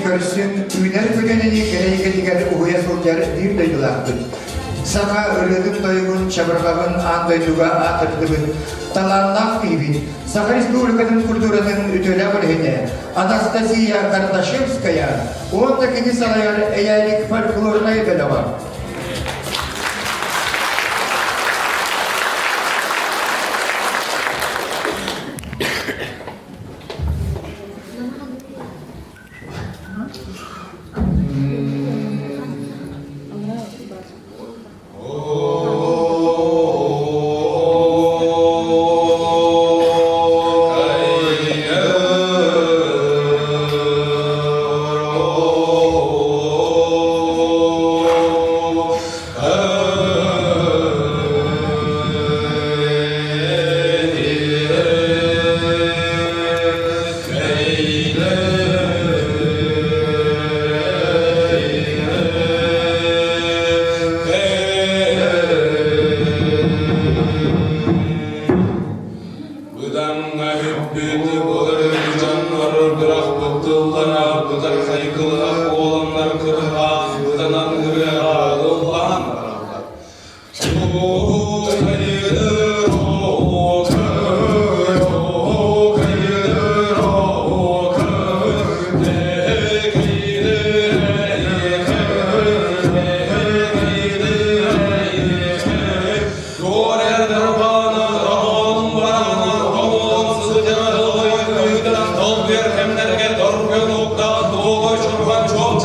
körüsün üner ködenini gereğe uhuya solcar bir dayılaktır. Sana ırıdım doygun çabırgağın an dayıga atırdıbın. Talanlak gibi. Saha Respublika'nın kurduranın ötüle bölhede. Anastasia Kardashevskaya 18 salayar eyalik folkloruna ebele var. Hem nereye doğru yolda doğu şurban çok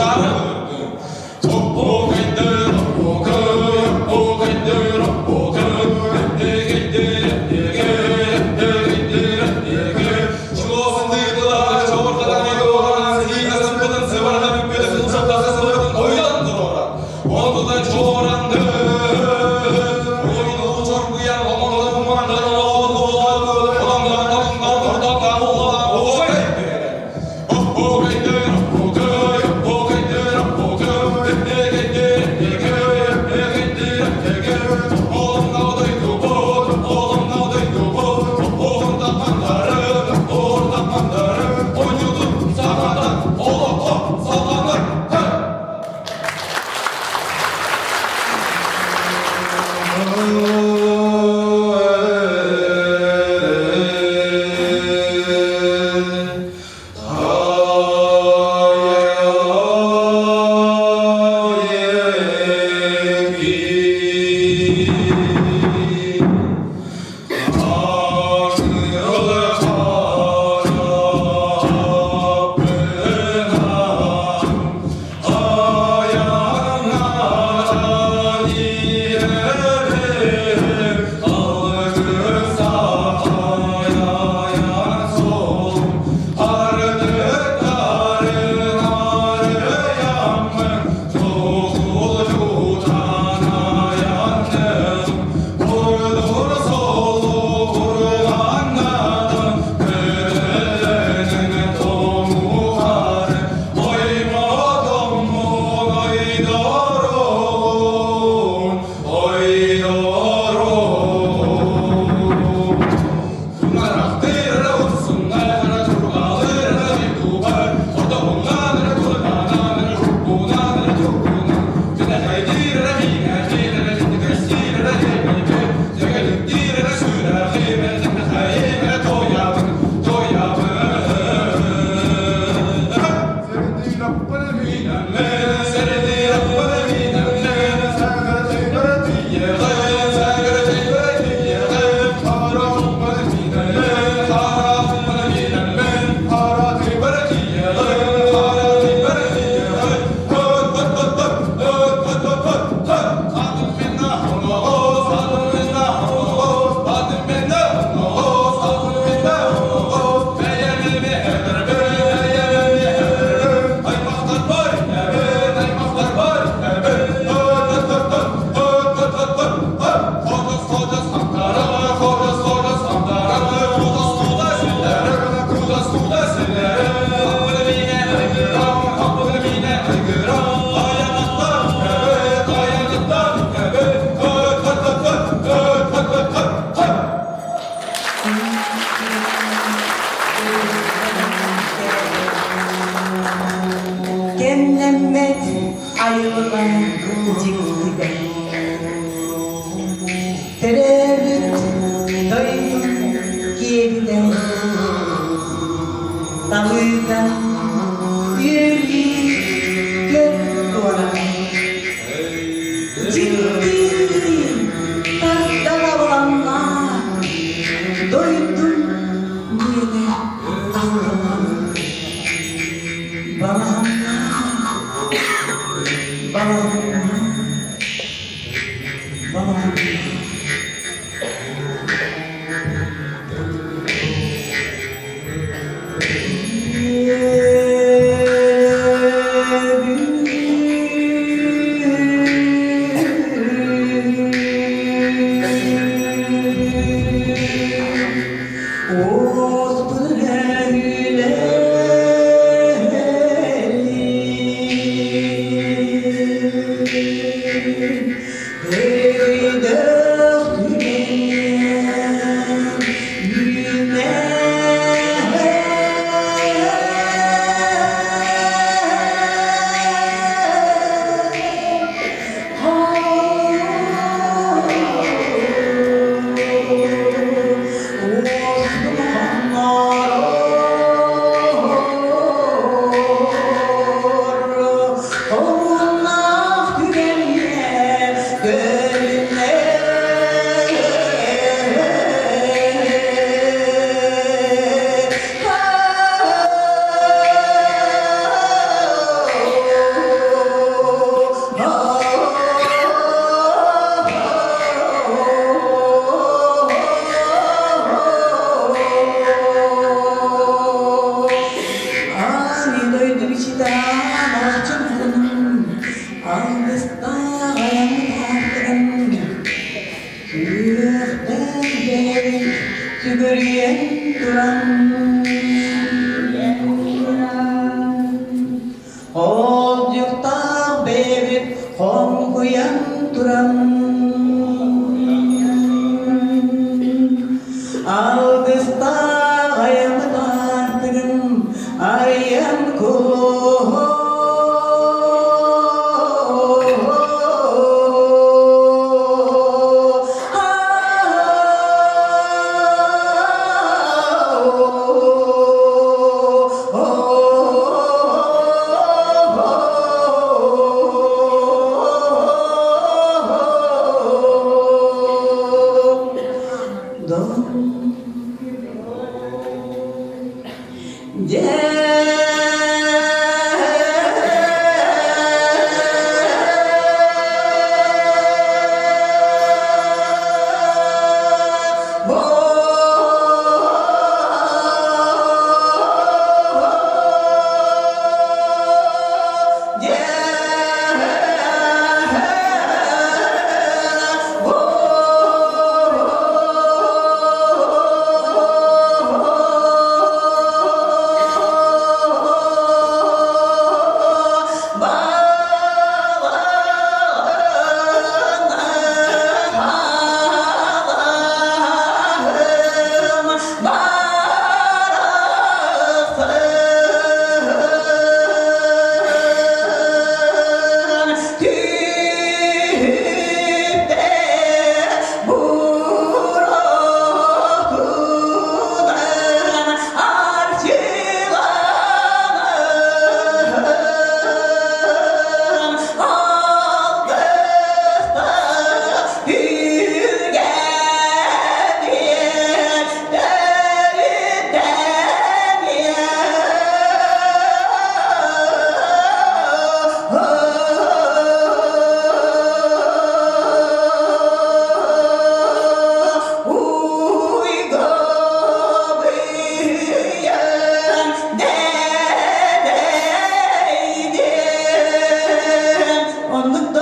Onluktu.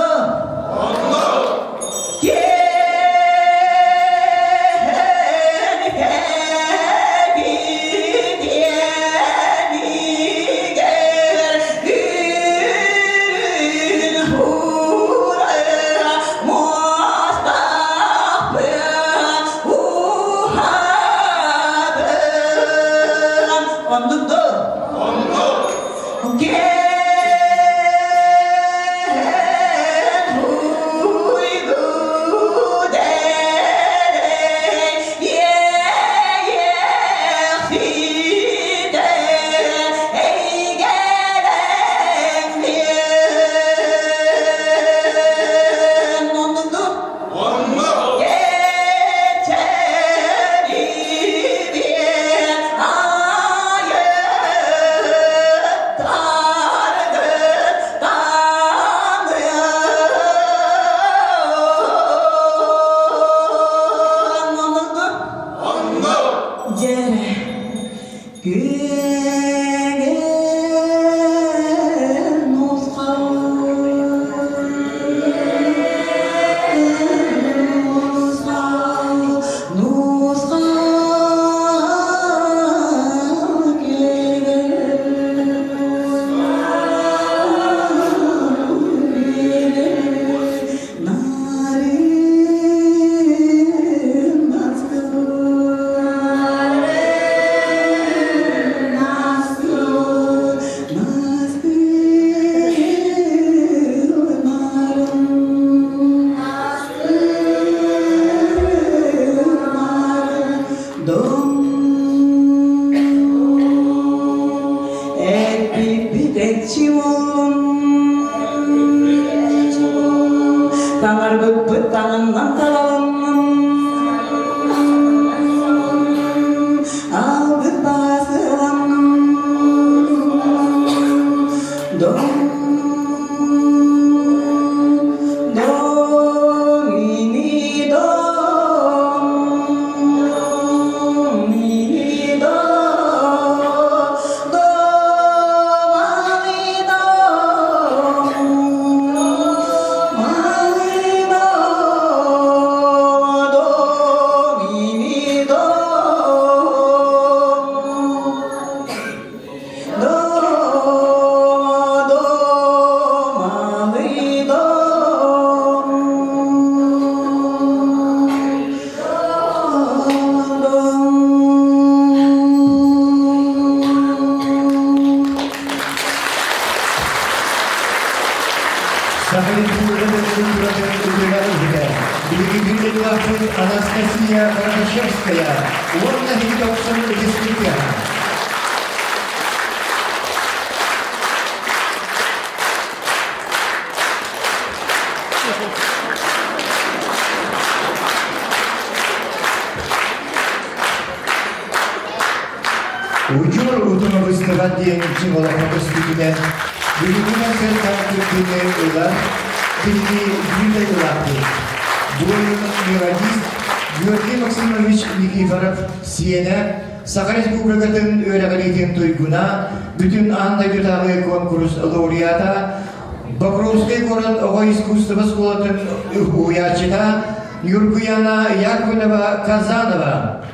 Tangan bebet, tangan nangkalan Albet paselan Dong ini dong ini dong mali dong mali dong ini Сахалин Анастасия Карадашевская, Лорна Хитовсон Дискрипя. Учер утыма выстыган ден чыңолаққа көстігінен, бүгінен сәл таңқырдыны ұлар, білді үйді ұлақты. Бұл мелодист Георгий Максимович Никифоров сиене Саха Республикатын өрәғалейтен тойгуна бүтін андайдыдағы конкурс лауреата Покровский город оға искусство школатын уячыта Юркуяна Яковлева Казанова.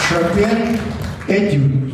Шопен этюд.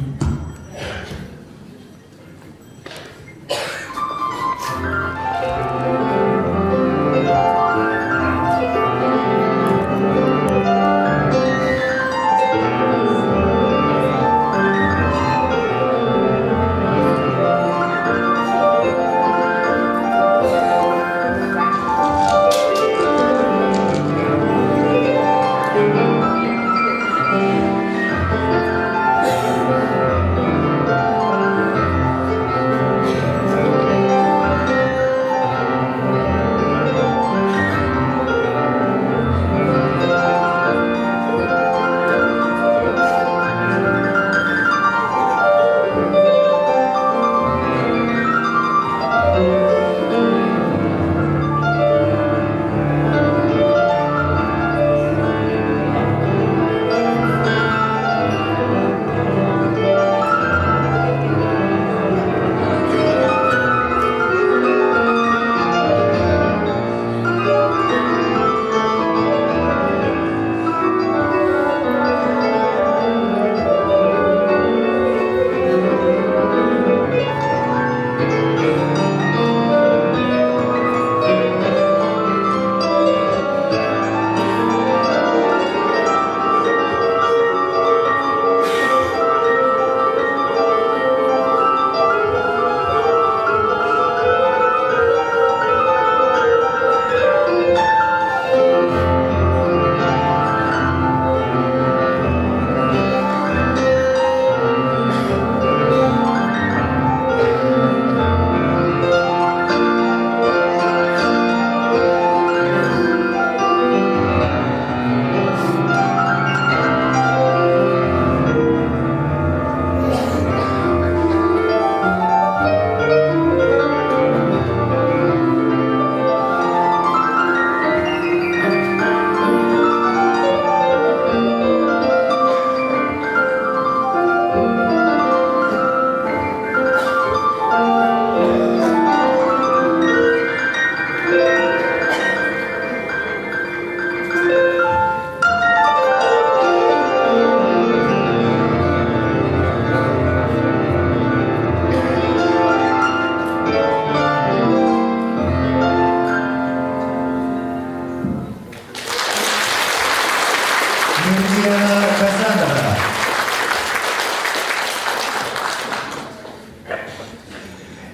Юлиана Казанова.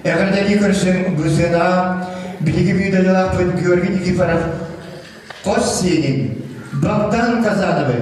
Эғардagi көрсің бұзына білігі бүйдалылақ пөт Георгий Никифоров қос сенің Богдан Казановы.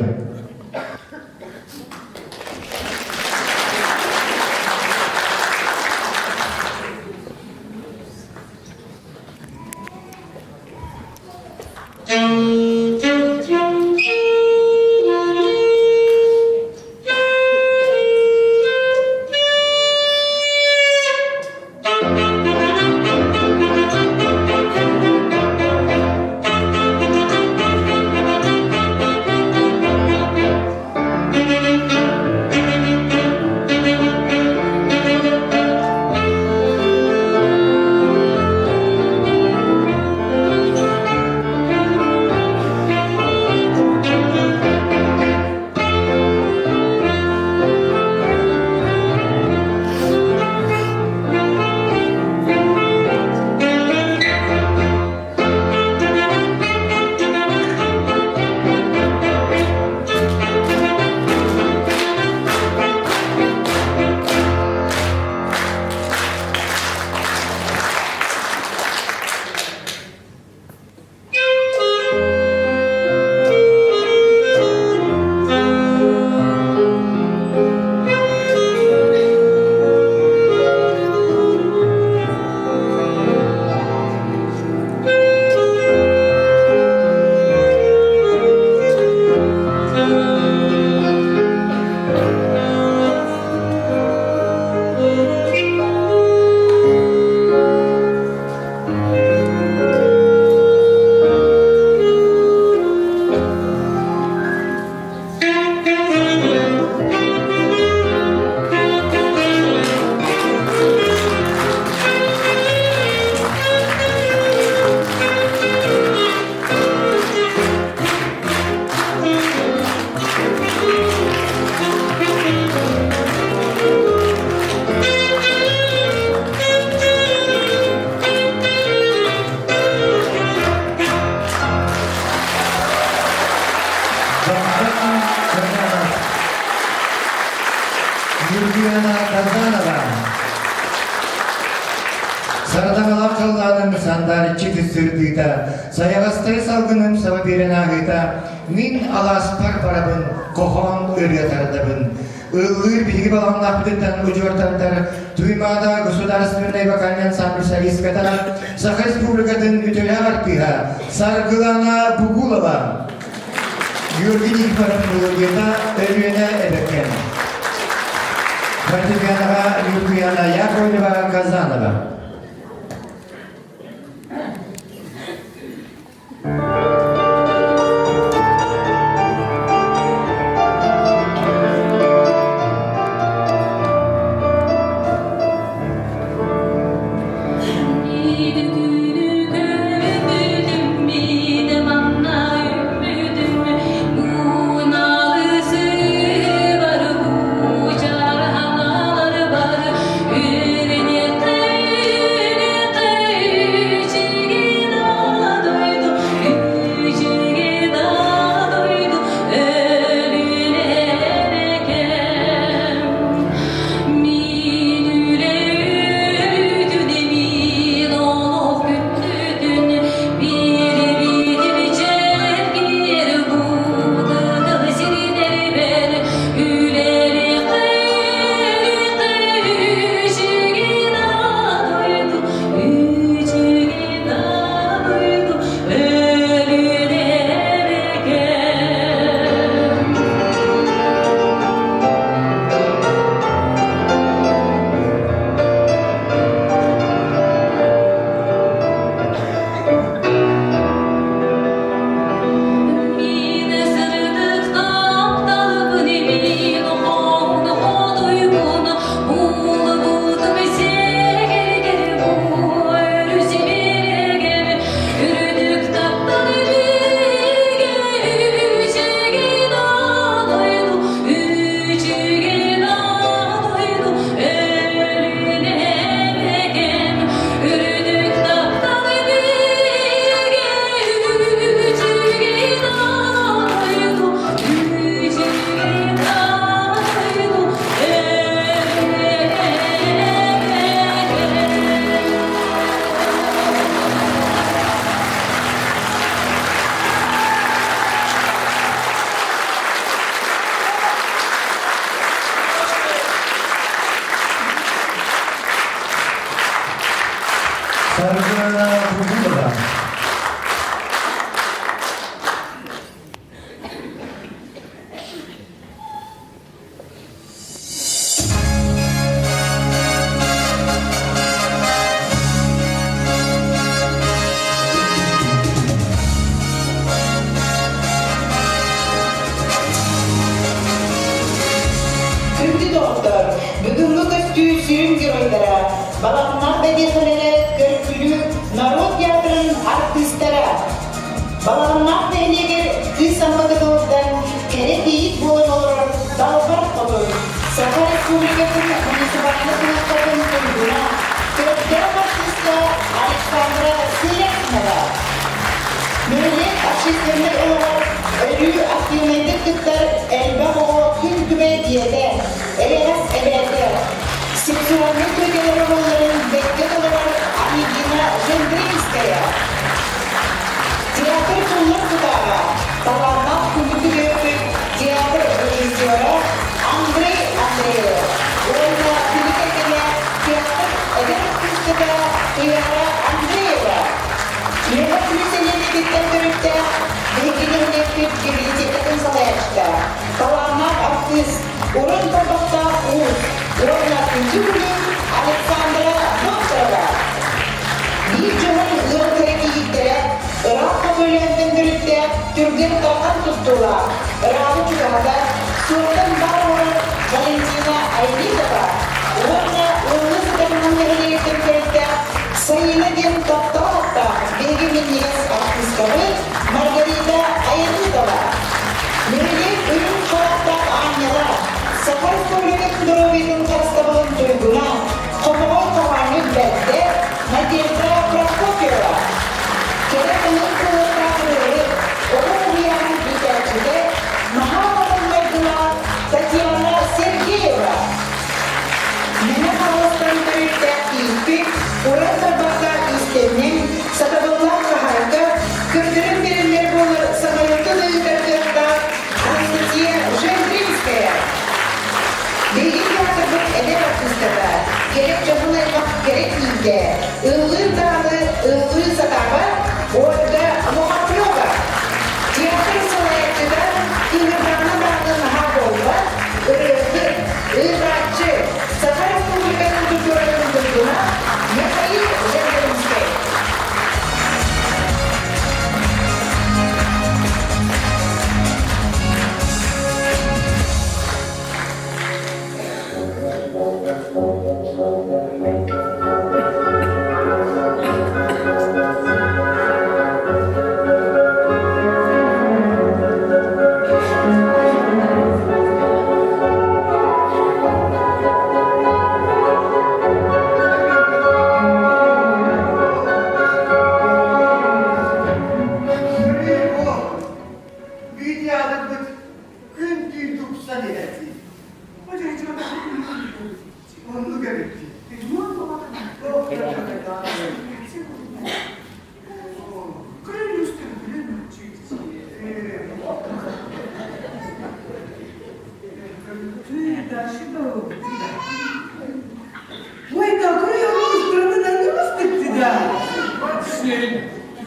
Юлиана Казанова. Сарадамалап қалғаным сандар читі сүрдіта, саяғастай салғыным сава берен ағыта, мин алас пар барабын, кохон ұрғатардабын. Уллыр билги балам нахбыттан учортандар, туймада государственный вокальный ансамбль солистката, Саха Республикатын үтілі артыға, Саргылана Бугулова, Георгий Никифоров мелодията өрüene эбеккен. Фортепианоға Юлиана Яковлева Казанова. Var, Sargılarına vurdu da. Türkçü doktor, бүгінгі көстүү сүйін геройлары, баламнар бәдетілері, көркілі, народ театрының артистері. Баламнар бәйнегер кыз амбадығылдан керек ейік болын олар далбар қолын. Саха Республикасының муниципалды кынақтардың күлгіна, көріктер артисті Александра Селекнова. Мөрелек общественный олар, ölü aklimetik kıtlar elbette o tüm güveydiye'de, eleyaz eleyde, seksüellik ögeleri onların beklet olarak Anigina Jendrinskaya. Tiyatro kullar kıtağı, talanmak kulübü gördük, tiyatro rejisörü Andrei Andreev. Oyna Filipekele, tiyatro edep kıstıda Uyara Andreeva. Yılda Filipekele diktatörükte, Bilgiler nefret bibliotekatın salayakta. Kalanlar artist, Orun tabakta Uğuz, Orna Küncübülü, Aleksandra Doktorova. Bir cümle yıl tereki yiğitlere, Irak kabulünden dürütte, Türkler takan tuttular. Irak'ı çıkarda, Sultan Barbar, Valentina Aylidova. Orna Uğuz takımları yetim terikte, Sayılı gen tapta hatta, Bilgi Minyas artistleri, Margarita Aylidova. Mürelek ölüm çoğaltak anyalar, Sakar Respublikasının Dorovi'nin kastabının duyguna, Komoğol kavarını bedde, Nadezhda Prokofyeva. Kerekanın kılıklarları, Oğuz Rüyanın büyütercide, Mahavalın Meyduna, Tatyana Sergeyeva. Mene Havastan birlikte ilk, Orada bakar istemin, Satavallar kaharda, Kırdırım verimleri bulur, Samayotun ılgırtırda, Anastasiya Jendrinskaya. Bilgi yatırdık edep artistleri, gerek canın elbak gerek ilde, ılgır dağlı, ılgır satarva, orada Mohaplova. Tiyatro salayakçıda, Kıhırdan'a bağlı Mahabolva, Irıgır, Irakçı, Sakar Respublikası'nın tuttuğunun tuttuğuna, Mikhail Jendrinskaya.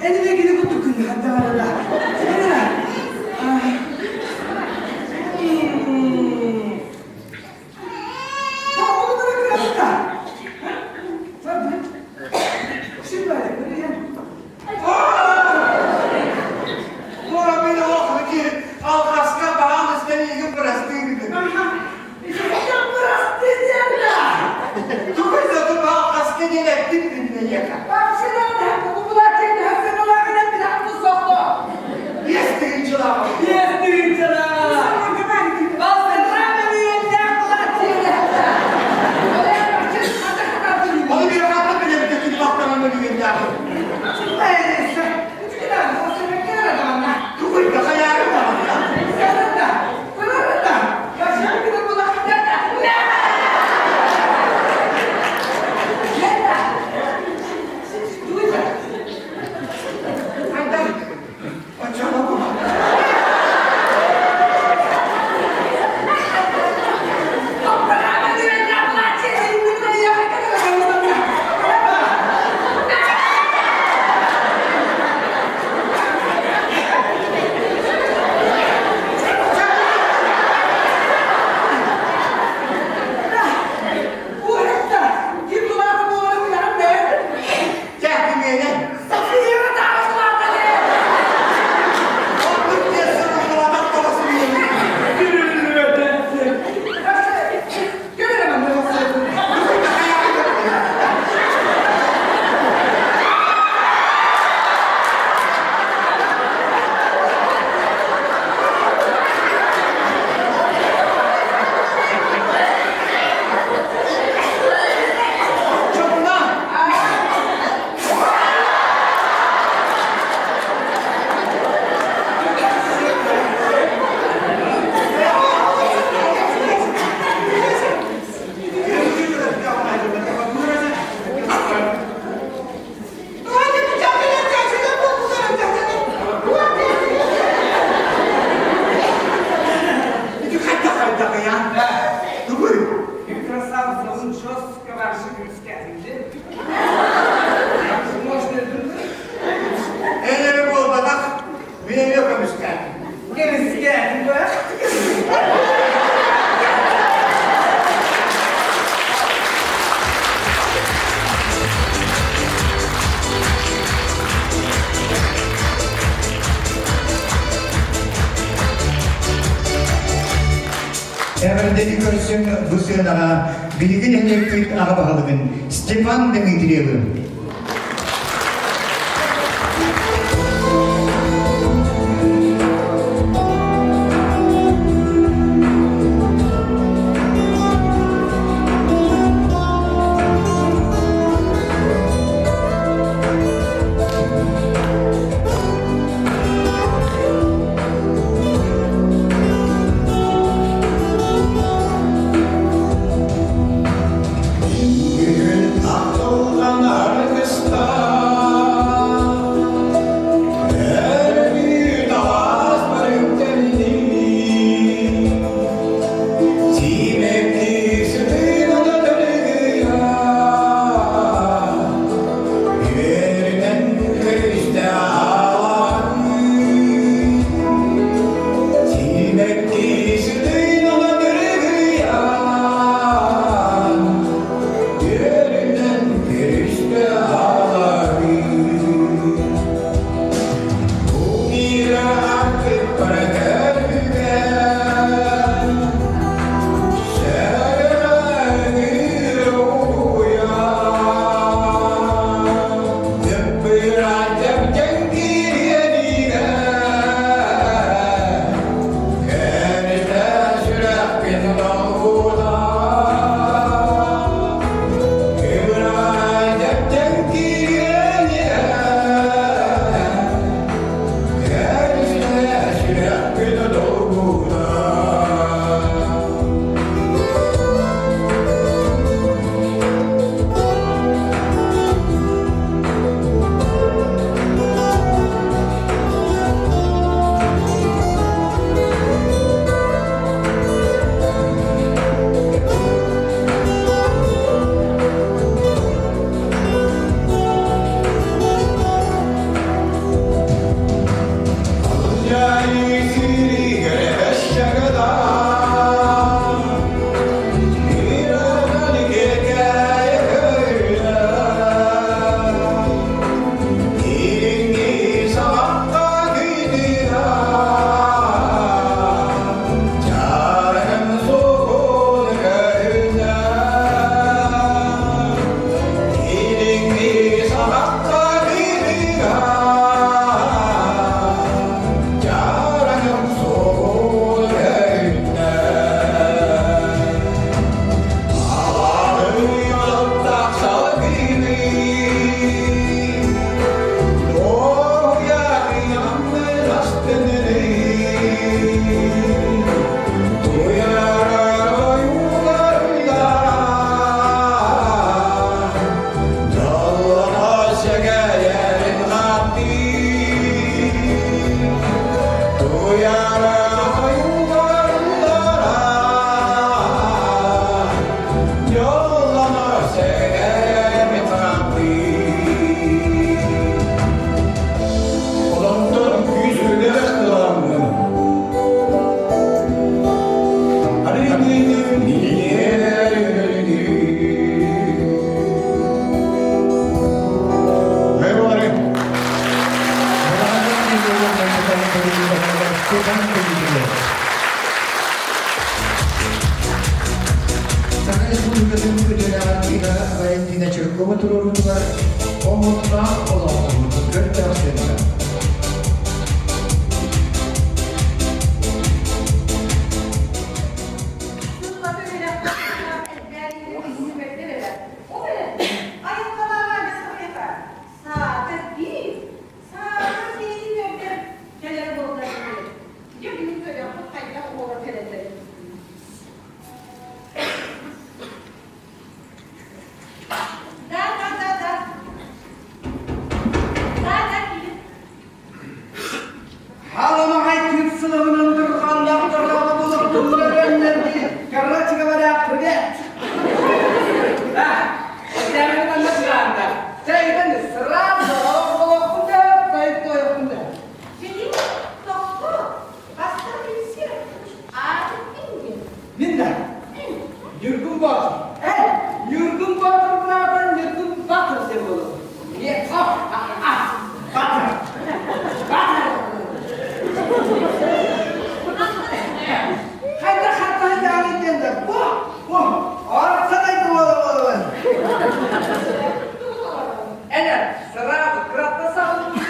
Elime gidip oturun hatta arada. Tamam onu bırakırız da. Tabii. Şimdi böyle böyle yan. Ora beni oku ki, Alkaska bağımız beni yıkıp bıraktı gibi. İşte hocam burası takayan. Dugay. Красавцам жестко ваши скажете. Можно Elleri bol batak. Bile yokamışlar. Герскать, да? Eğer dedikasyon bu sırada bilgi elektrik arabalarının Stepan Dimitriyev. karena jika pada pergi. Nah, jangan anda seranda. Saya itu seranda. Kalau kuda, baik tu yang kuda. Jadi, toko pasta Indonesia ada ini. Minda, yurgum bak. Yurgum bak berapa? Yurgum bak sebelum. Ye, bakar. Kata jangan tender. Wah, orang sana itu lawan. Enak, serap, kerat pesawat itu,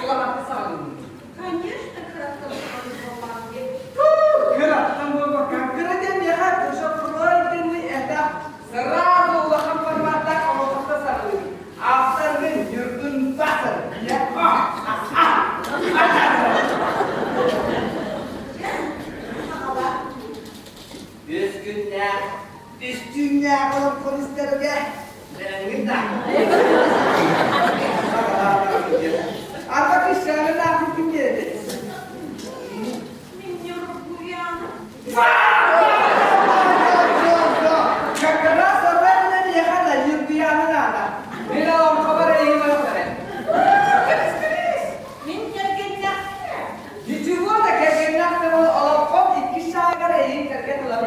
kerat pesawat. Конечно, хорошо, Kerat, tambah bakar. Kerat yang dia hat, sesuatu ini ada. Serap, bahkan permata kalau pesawat. After the Jurgen Passer, ya. Üstünde kalau polislerge minta. Apa kisahnya aku pinjam? Minyak buyan. Karena sebenarnya dia kan lagi biar mana? Bila orang kabar ini mana keren? Minyak genyak. Jujur ada kegenyak kalau orang kau ikisah kare ini kerja tu lah.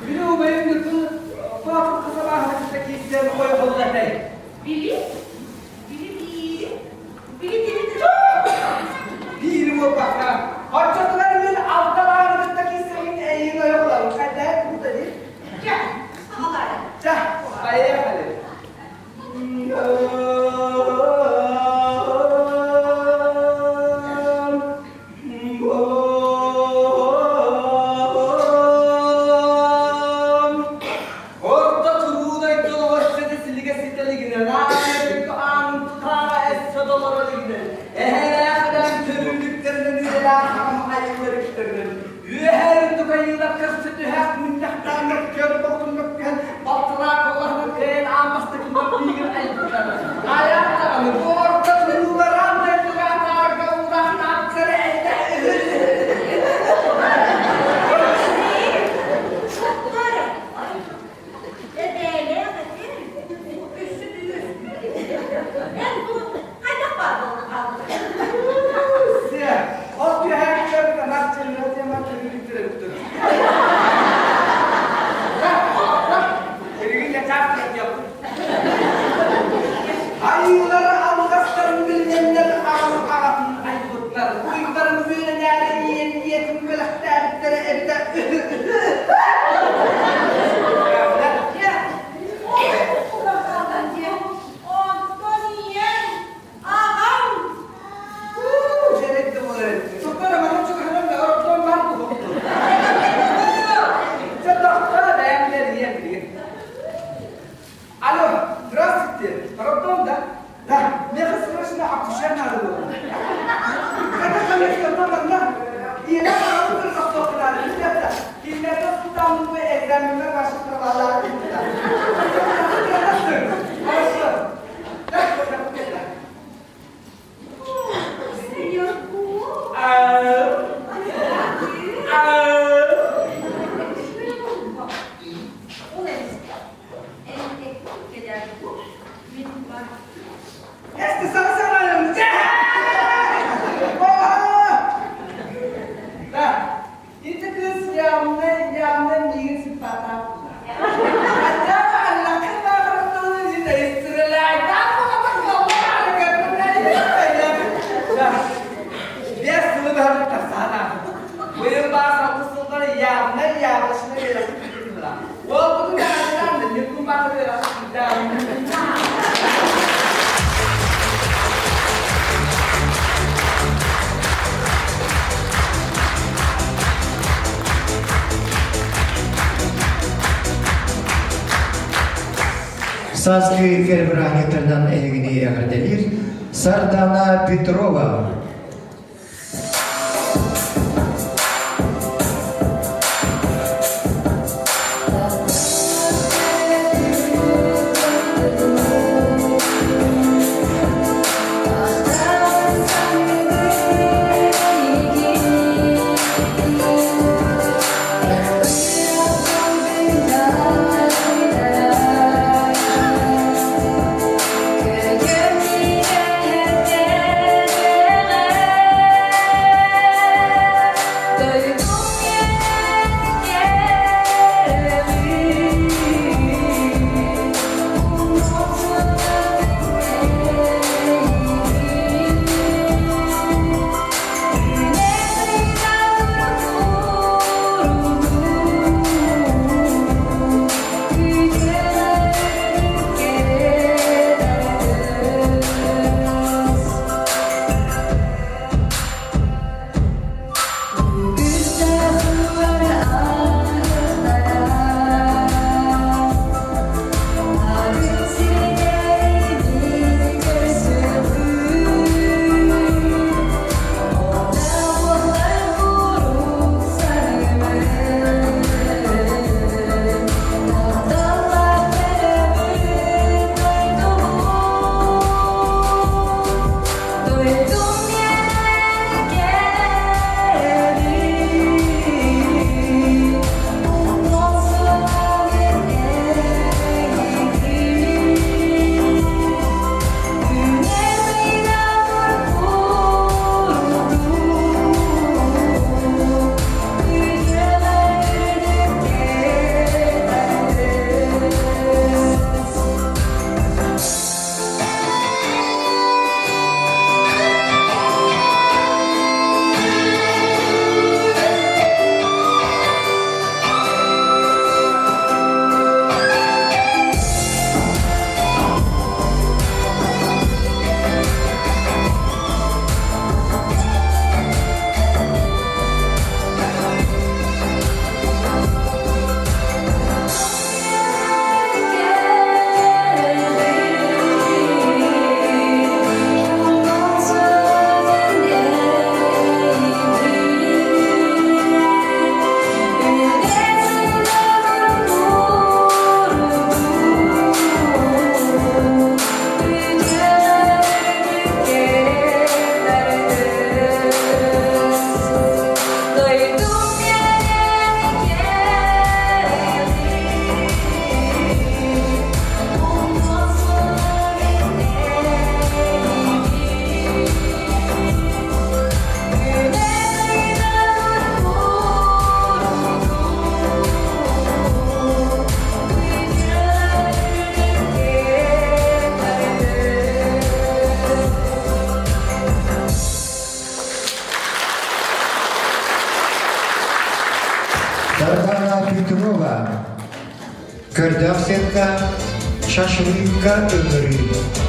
Bila main itu apa kesalahan kita kisah kau yang boleh dah. Bili. Bili mau pakai. Orang tu kan dia awal kita kisah ini yang boleh. Kata itu tadi. Ya, salah. Cah, saya kali. Sazki Ferbranitr'dan evini yakardelir Sardana Petrova. Dargana Petrova, Kardashenka, Şaşırınka ömrü.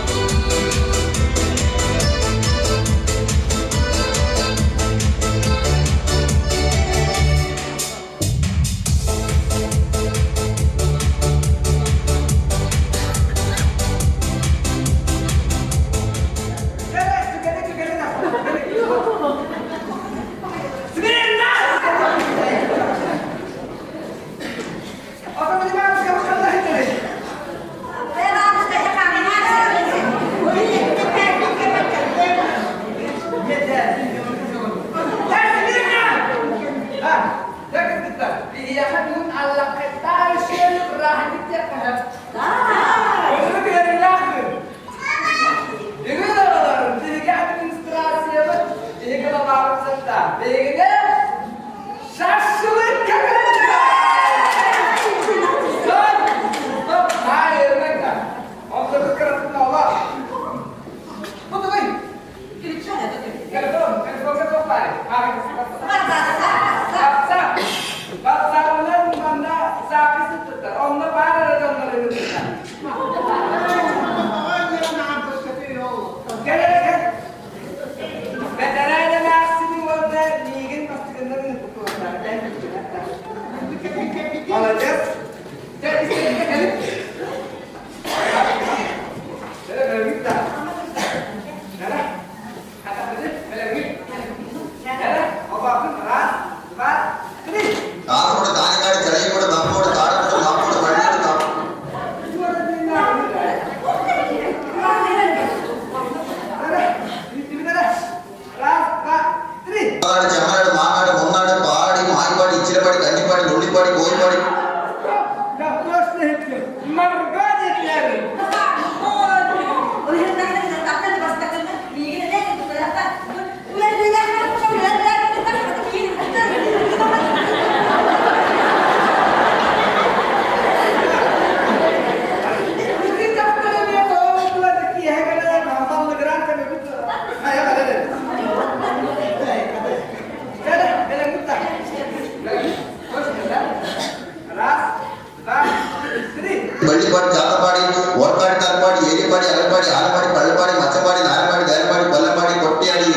ಬಳ್ಳಿಪಾಡಿ ಜಾತಪಾಡಿ ಓರ್ಪಾಡಿ ತಾಲ್ಪಾಡಿ ಏರಿಪಾಡಿ ಅಲಪಾಡಿ ಆಲಪಾಡಿ ಪಳ್ಳಪಾಡಿ ಮಚ್ಚಪಾಡಿ ನಾರಪಾಡಿ ದಯಪಾಡಿ ಬಲ್ಲಪಾಡಿ ಕೊಟ್ಟಿಯಾಡಿ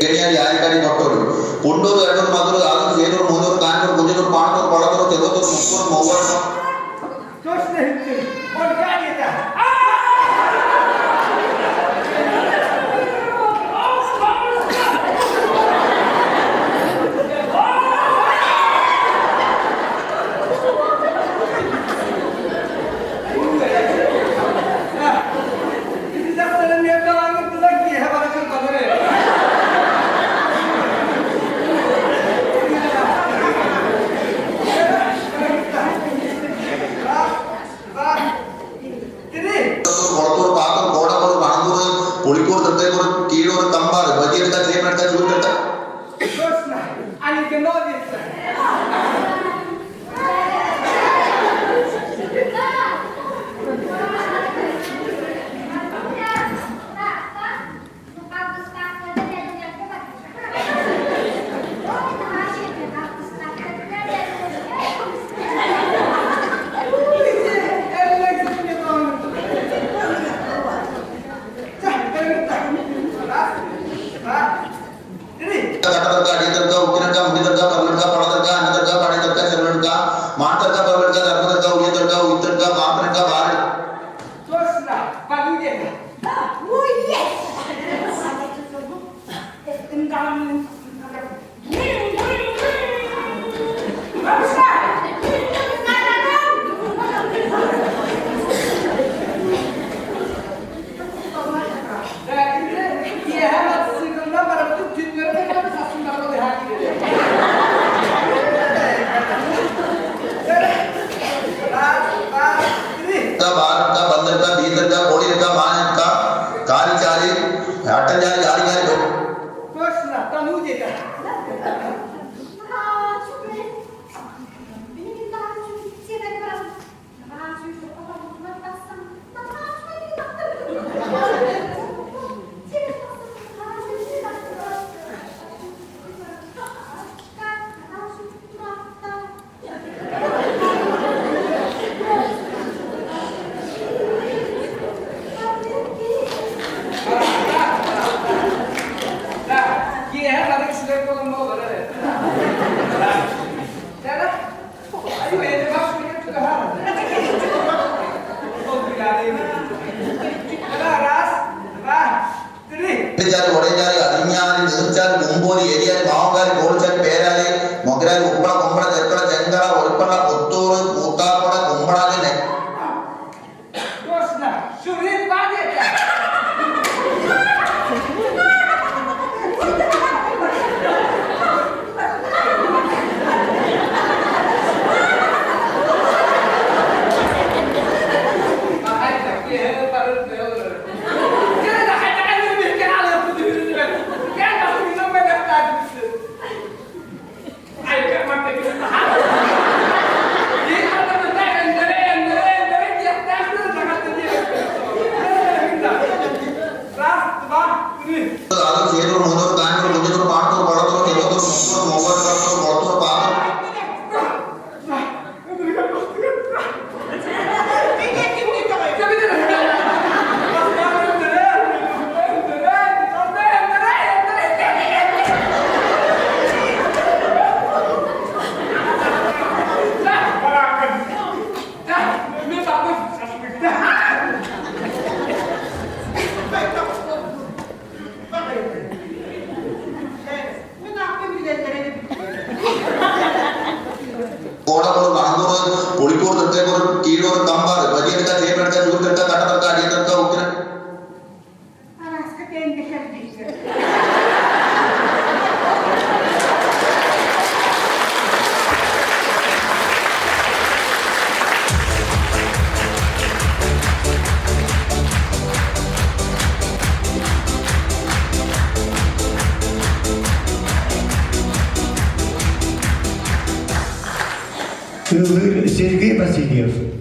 ಕೆಣಿಯಾಡಿ ಆರಿಕಾಡಿ ಕೊಟ್ಟೂರು ಕುಂಡೂರು ಎರಡೂರು ಮಧುರು ಆಲೂರು ಸೇನೂರು ಮೂದೂರು ಕಾನೂರು ಗುಂಜನೂರು ಪಾಣದೂರು ಕೊಳದೂರು ತೆಲುಗೂರು ಮುಕ್ಕೂರು ಮೌವೂರು पुळीकूर दत्तेकूर कीडूर कंबार बजीरता जेमरता जूरता आणि गनोदी ചാരി ഒടയഞ്ചാരി അതിഞ്ഞാരി നീർച്ചാരി മുമ്പോലി എരിയാരി മാവങ്കാരി കോളിച്ചാരി പേരാലി മൊഗരാരി ഉപ്പള കൊമ്പള ചെർക്കള ചെങ്കട ഒൽപ്പള്ള പുത്തൂറ് കൂത്താക്കുട കുമ്പളാലി അത് ചേരൂർ മൂന്നൂർ കാഞ്ഞൂർ കുഞ്ഞത്തൂർ പാണത്തൂർ കൊളത്തൂർ തിരുവത്തൂർ മുത്തൂർ മൊഗോർ കൊളത്തൂർ പാത്തൂർ കോടക്കൂർ കണക്കൂർ പുളിക്കൂർ തൃത്തേക്കൂർ കീഴൂർ കമ്പാർ വലിയെടുക്ക ചേപ്പെടുക്ക ചൂർത്തെടുക്ക കട്ടത്തെടുക്ക അടിയത്തെടുക്ക ഉക്കിര Сергей Васильев.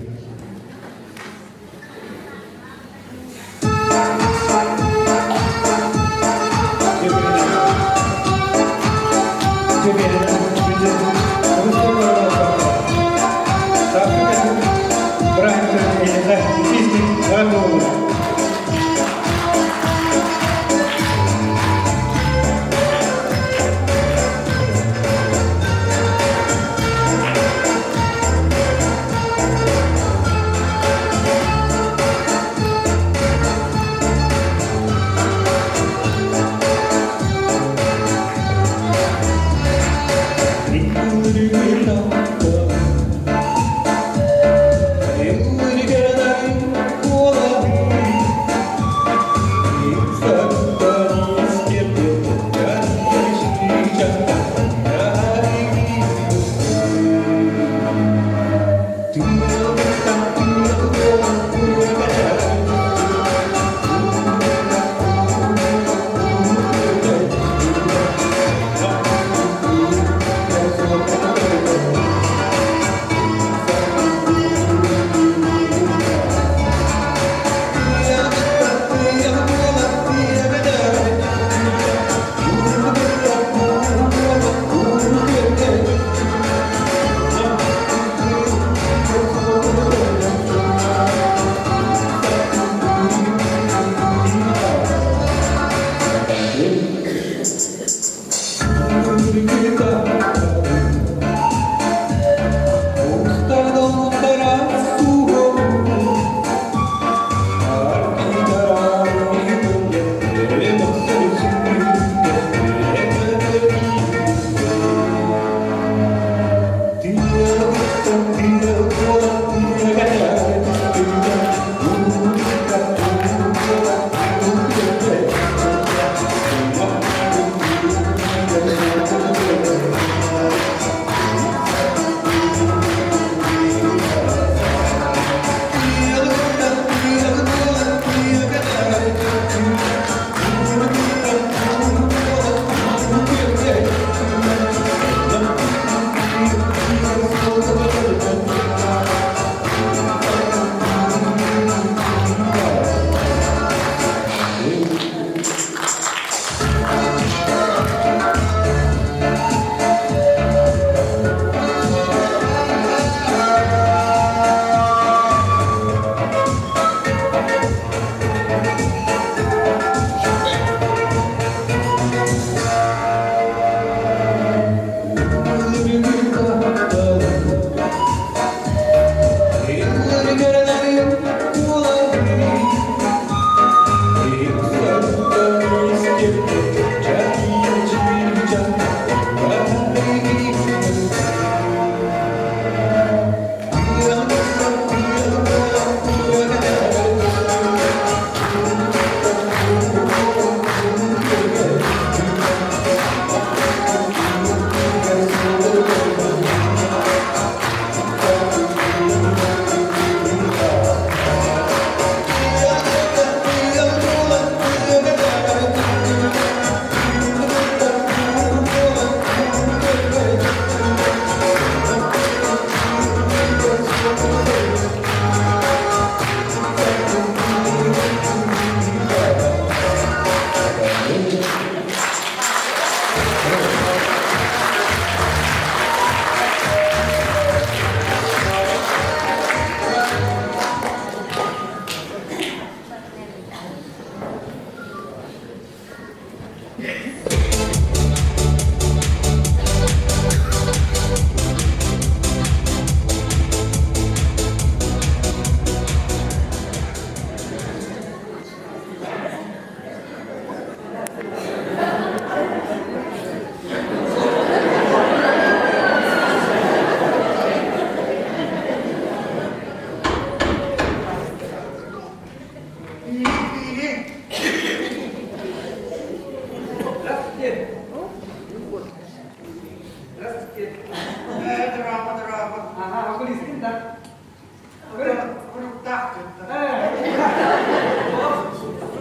taktı.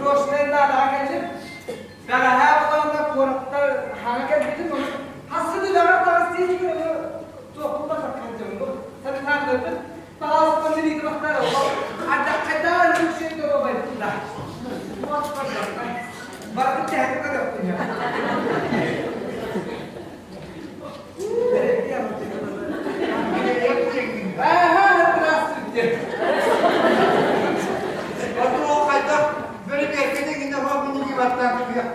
Roşmen daha gelip daha her konuda korkta hareket edip hasılı daha stil gibi toplumda saklanacağım bu. Tabii tanıdın. Bazı konuları yıkmaklar oldu. Ada kadar bir şey de olmadı da. Bakın tehdit yaptım ya. Waktu mau kata berbiar kita kita mau punya batang biar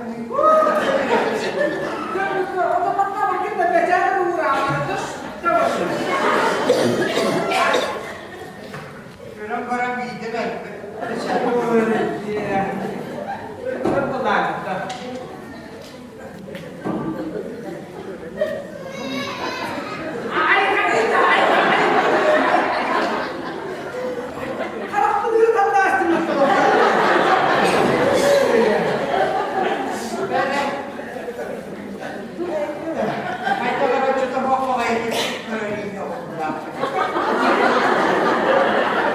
barang-barang gitu kan. Kaya kalau kita mau pakai ini orang.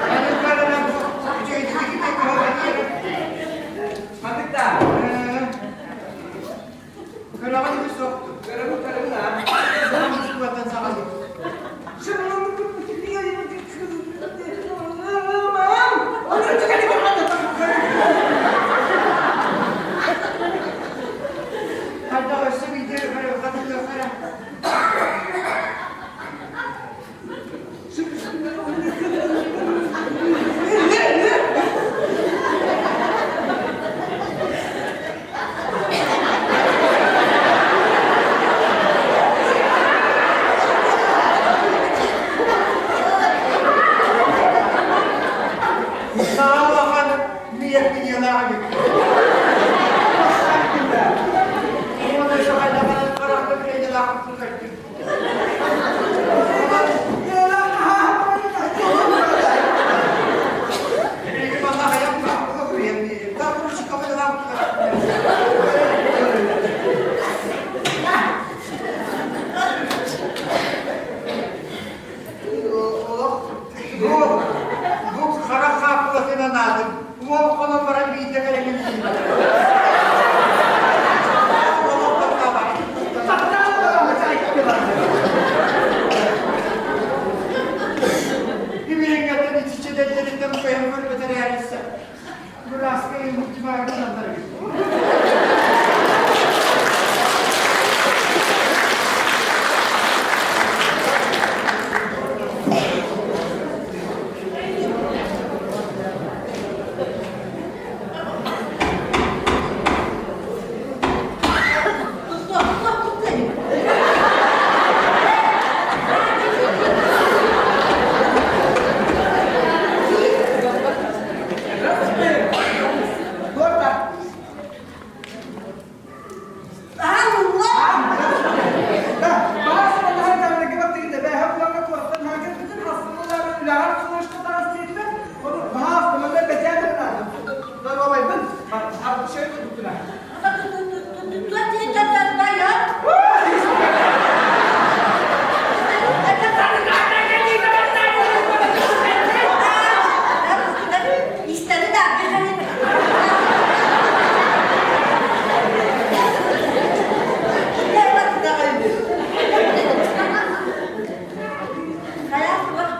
Ano para lang po? Jadi kita kalau ini. Matikta. Kalau ako gusto, Pero na. sama masuwatan sa kanila. Kada ko sa video kayo katulad kaya. Naawa ka na niyak niya na kami. Ano na siya kailangan parang kaya nila ako tulad. Hindi ko pa kaya pa ako yan. Tapos si kami na lang. Bu kara kapılasına nadım. Bu okula para bir de kaya gitsin. Birbirine gelen iç içe dediklerinden bu kayın böyle beter yerlisi. Bu rastgele muhtemelen anlarım. Saya buat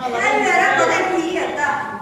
Allora, come fiata.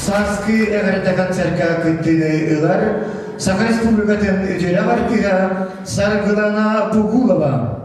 Saski egaretakan serka kıttığını ılar, Sakha Respublika'nın ödüle vartığa Sargılana Pugulova.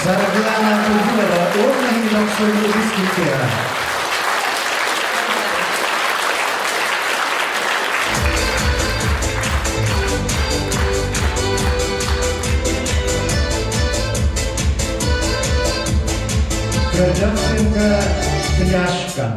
Sargılana Pugulova, 10 yıldan sonra biz Türkiye'ye. Gerdянская княжка.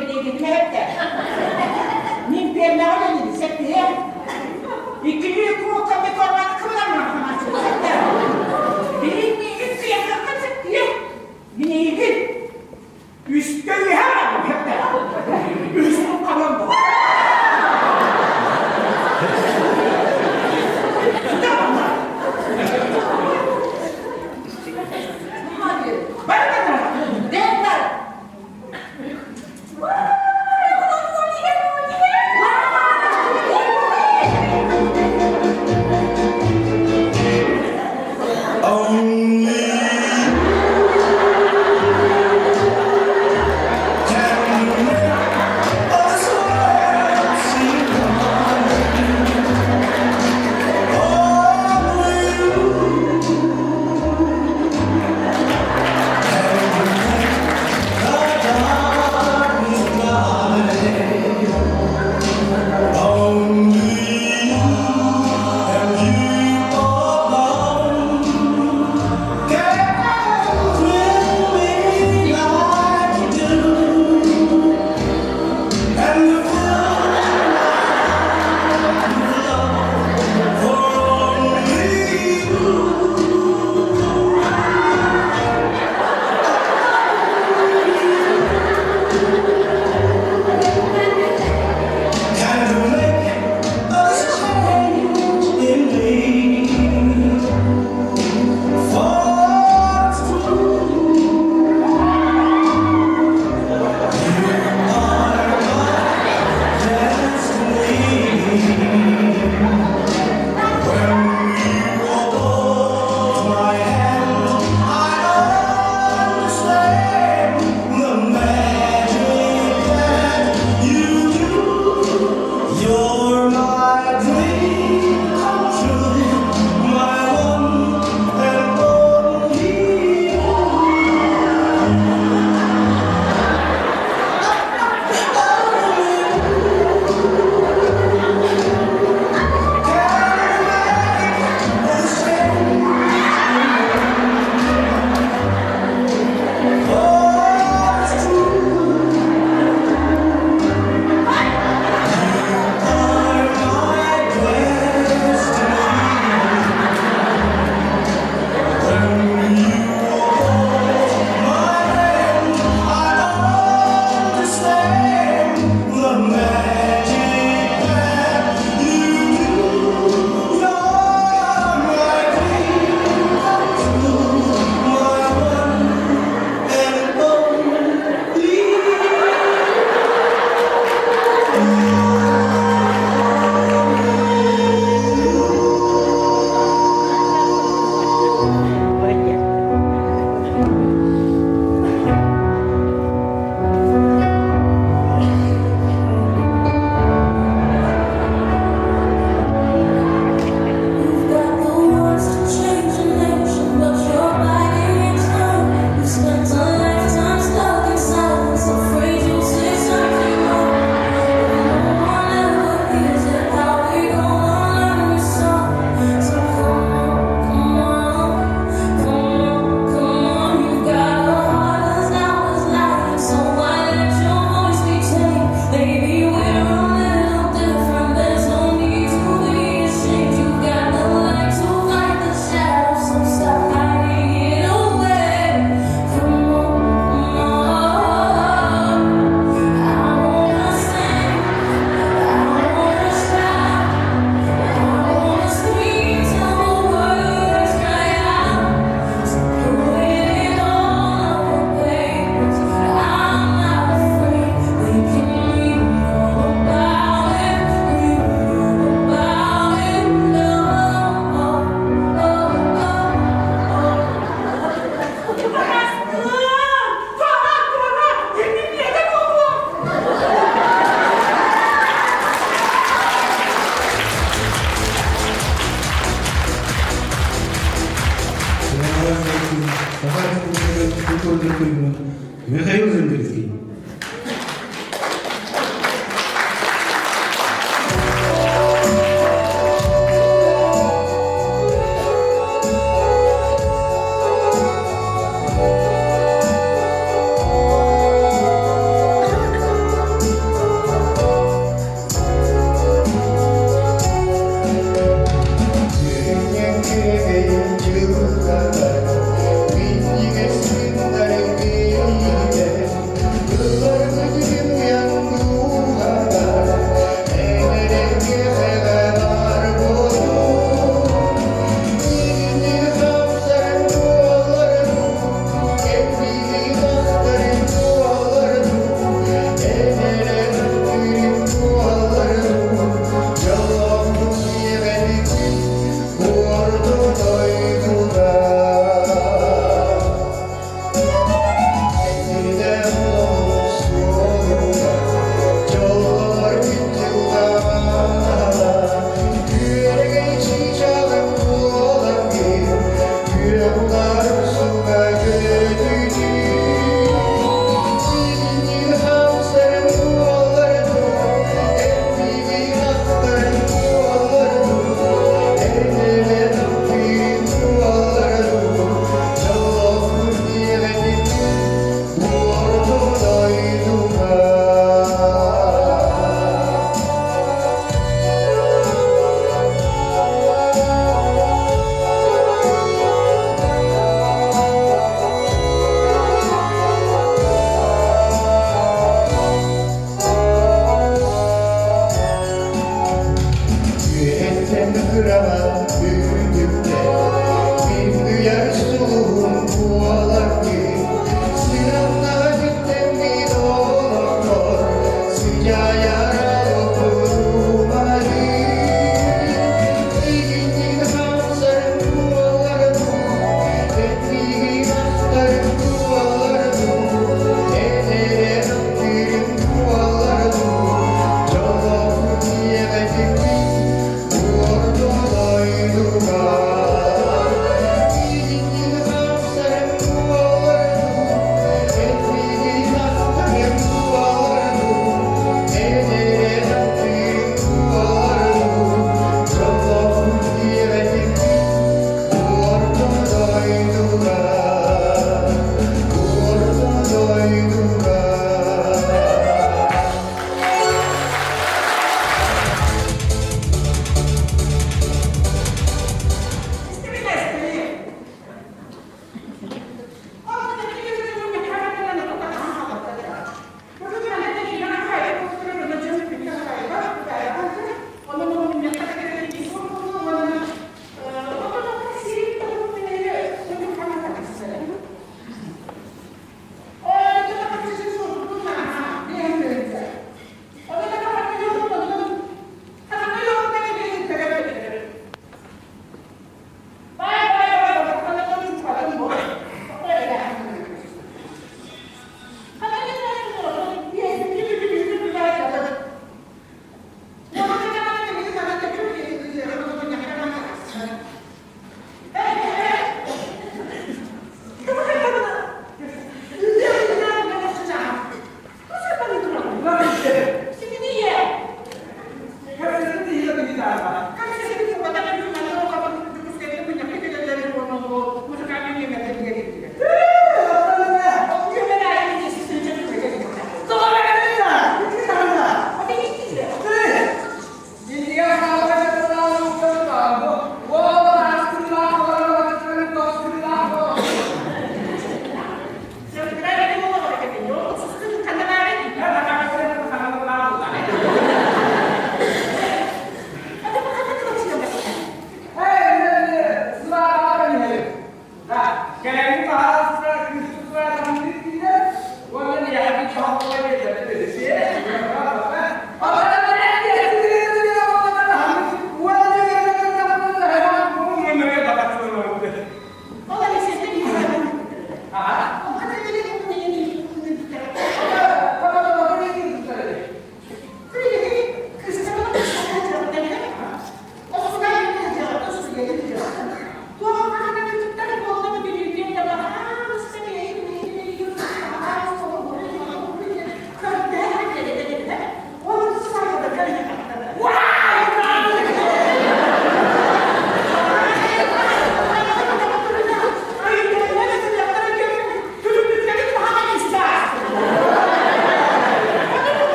bile gitme hep de. Nin pernağı dedi septiye. İkili kuğuta bir kormanı kıvılamıyor ama çocukta. Birini ilk kıyafetler septiye. Yine ilgin. Üstte her hep de. Üstü kalın bu.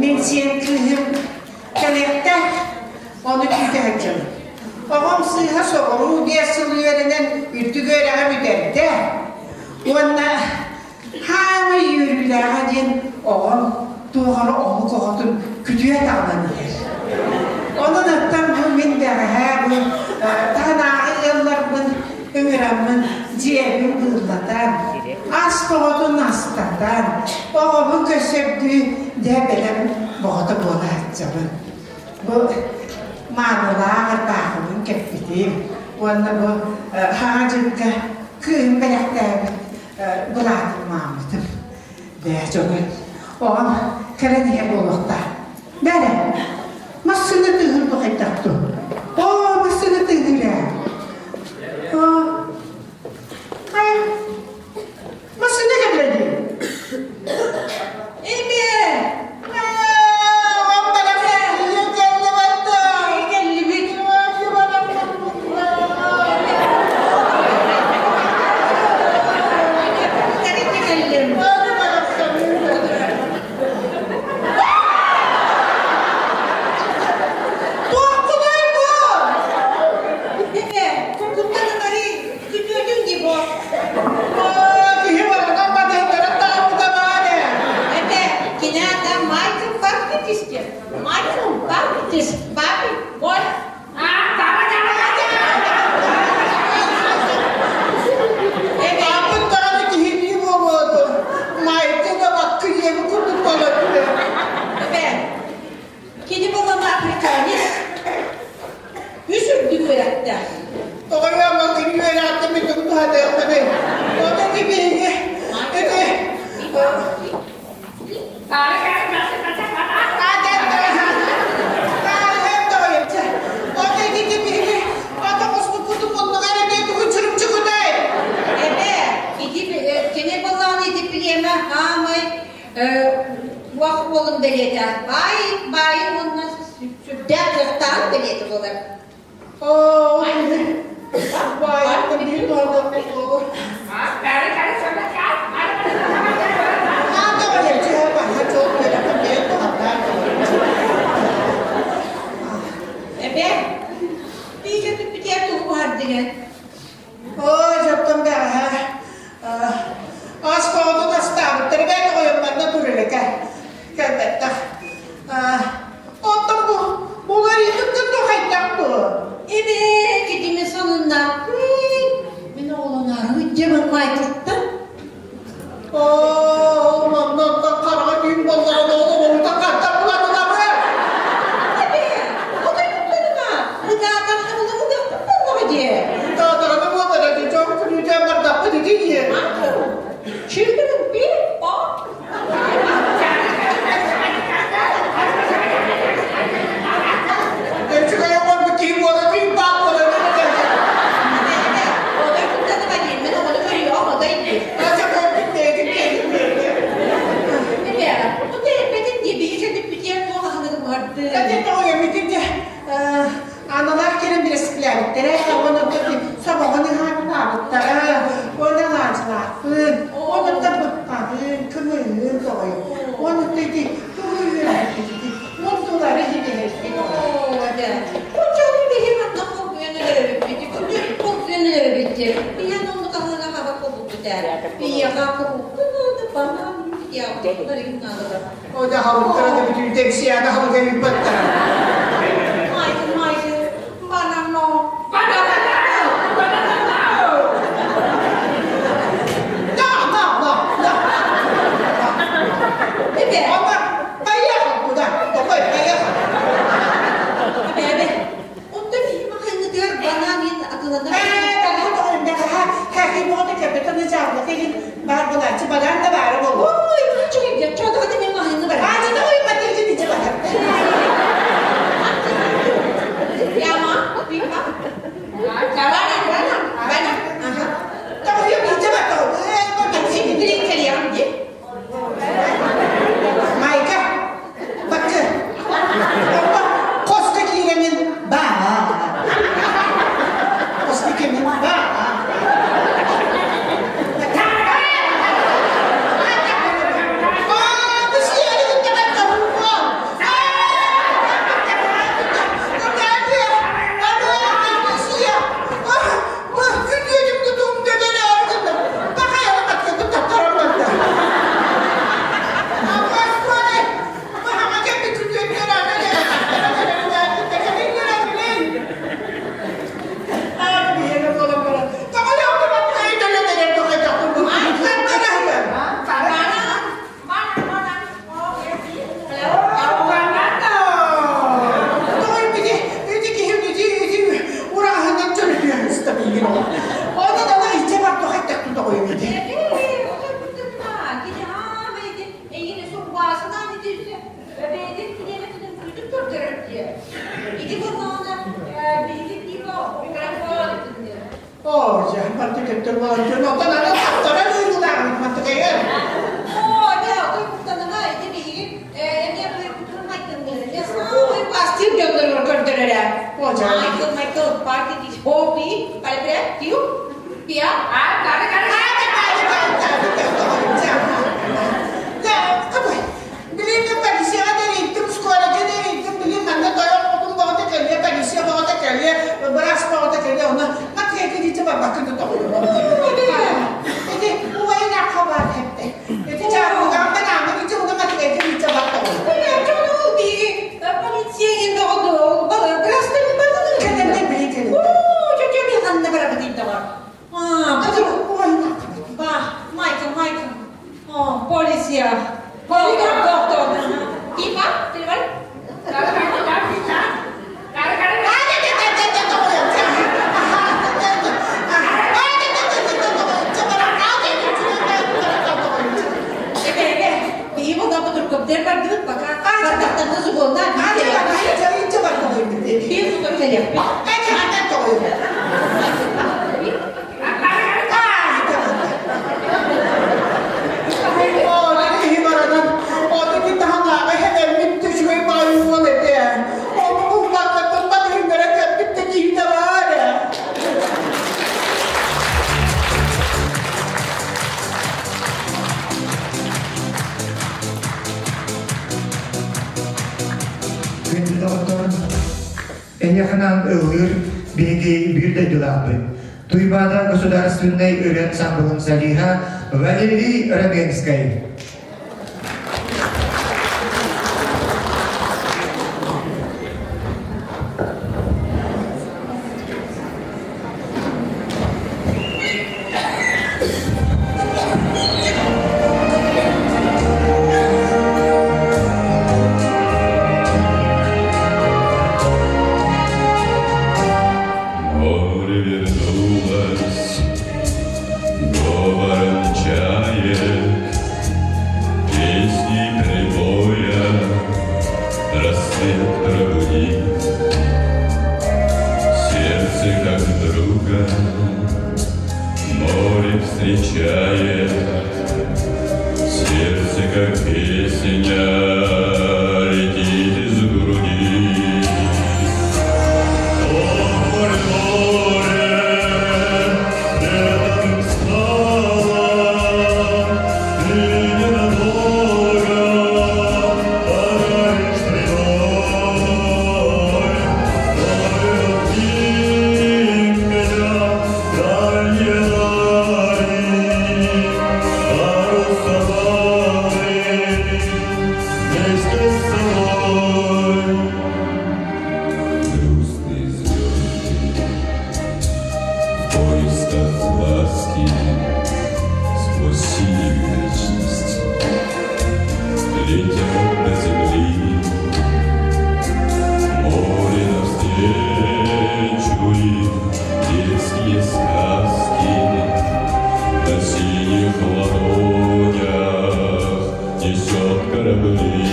men sen kızım kalekte onu küteceğim. Ağam sıha soğuru diye sılıyordun üttü göreğe müderdi. Onda hava yürülerden ağam doğru onu koğdun kütüye davranır. Onun attan bu minderhe bu tanağı yıllarımın ömrümün cebim gırlatan az koğdun astatan ağamın kösöptüğü de benim boğdu boğdatacağım. Bu manılar bağımın köpütüyüm. Onda bu hacıkka kığın beleklerimi buladım Mahmut'um. Ve çoğun ağam krediye bulukta. Böyle masını tığır bu haydaktı. Masını tığır ya. Hayır. Masını geldi. Ebe! diye. İki kurbanına birlik değil o. Bir kere falan ettim. Oh, jangan mantik-mantik mantik. Nonton ada faktornya dulu dah, mantik ya. Oh, dia aku ikutan nama ini ini aku ikutan Michael nih. Dia semua pasti dia kerja dia. Oh, jangan. Michael party di hobi, kali dia, tiu, dia, kare. Beras mau tak kerja, nah, nak kerja di coba bakal tu tahu. Jadi, uai nak khabar hete. Jadi cara bukan mana, mungkin cuma nak kerja di coba tahu. Ya, cuma di polisi ini dodo, beras tu mana ni? Kerja ni beli kerja. Oh, jadi dia kan nak berapa tinta var. Betul, uai nak. Michael. Oh, polisi ya. Polisi doktor. Tiba, tiba. Daripada dulu pakai kata sebulan Coba kau ini. itu kan saya Ada kau. Oh, jadi ibaratkan orang kita hanya ada minta cuci bayu boleh dia. Oh, bukan tempat yang mereka kita cinta ada. Kendi doktor, yakından ığır, bilgi bir de dılapı. Tuybada Государственной ансамбль Салиха Валерий Рабенской. Море вернулось, говором чаек, песни прибоя, рассвет пробудит, сердце как друга, море встречает, сердце как песня летит из груди. Грустные звезды в поисках ласки сквозь синюю вечность летят до земли, море навстречу им детские сказки на синих ладонях несет корабли.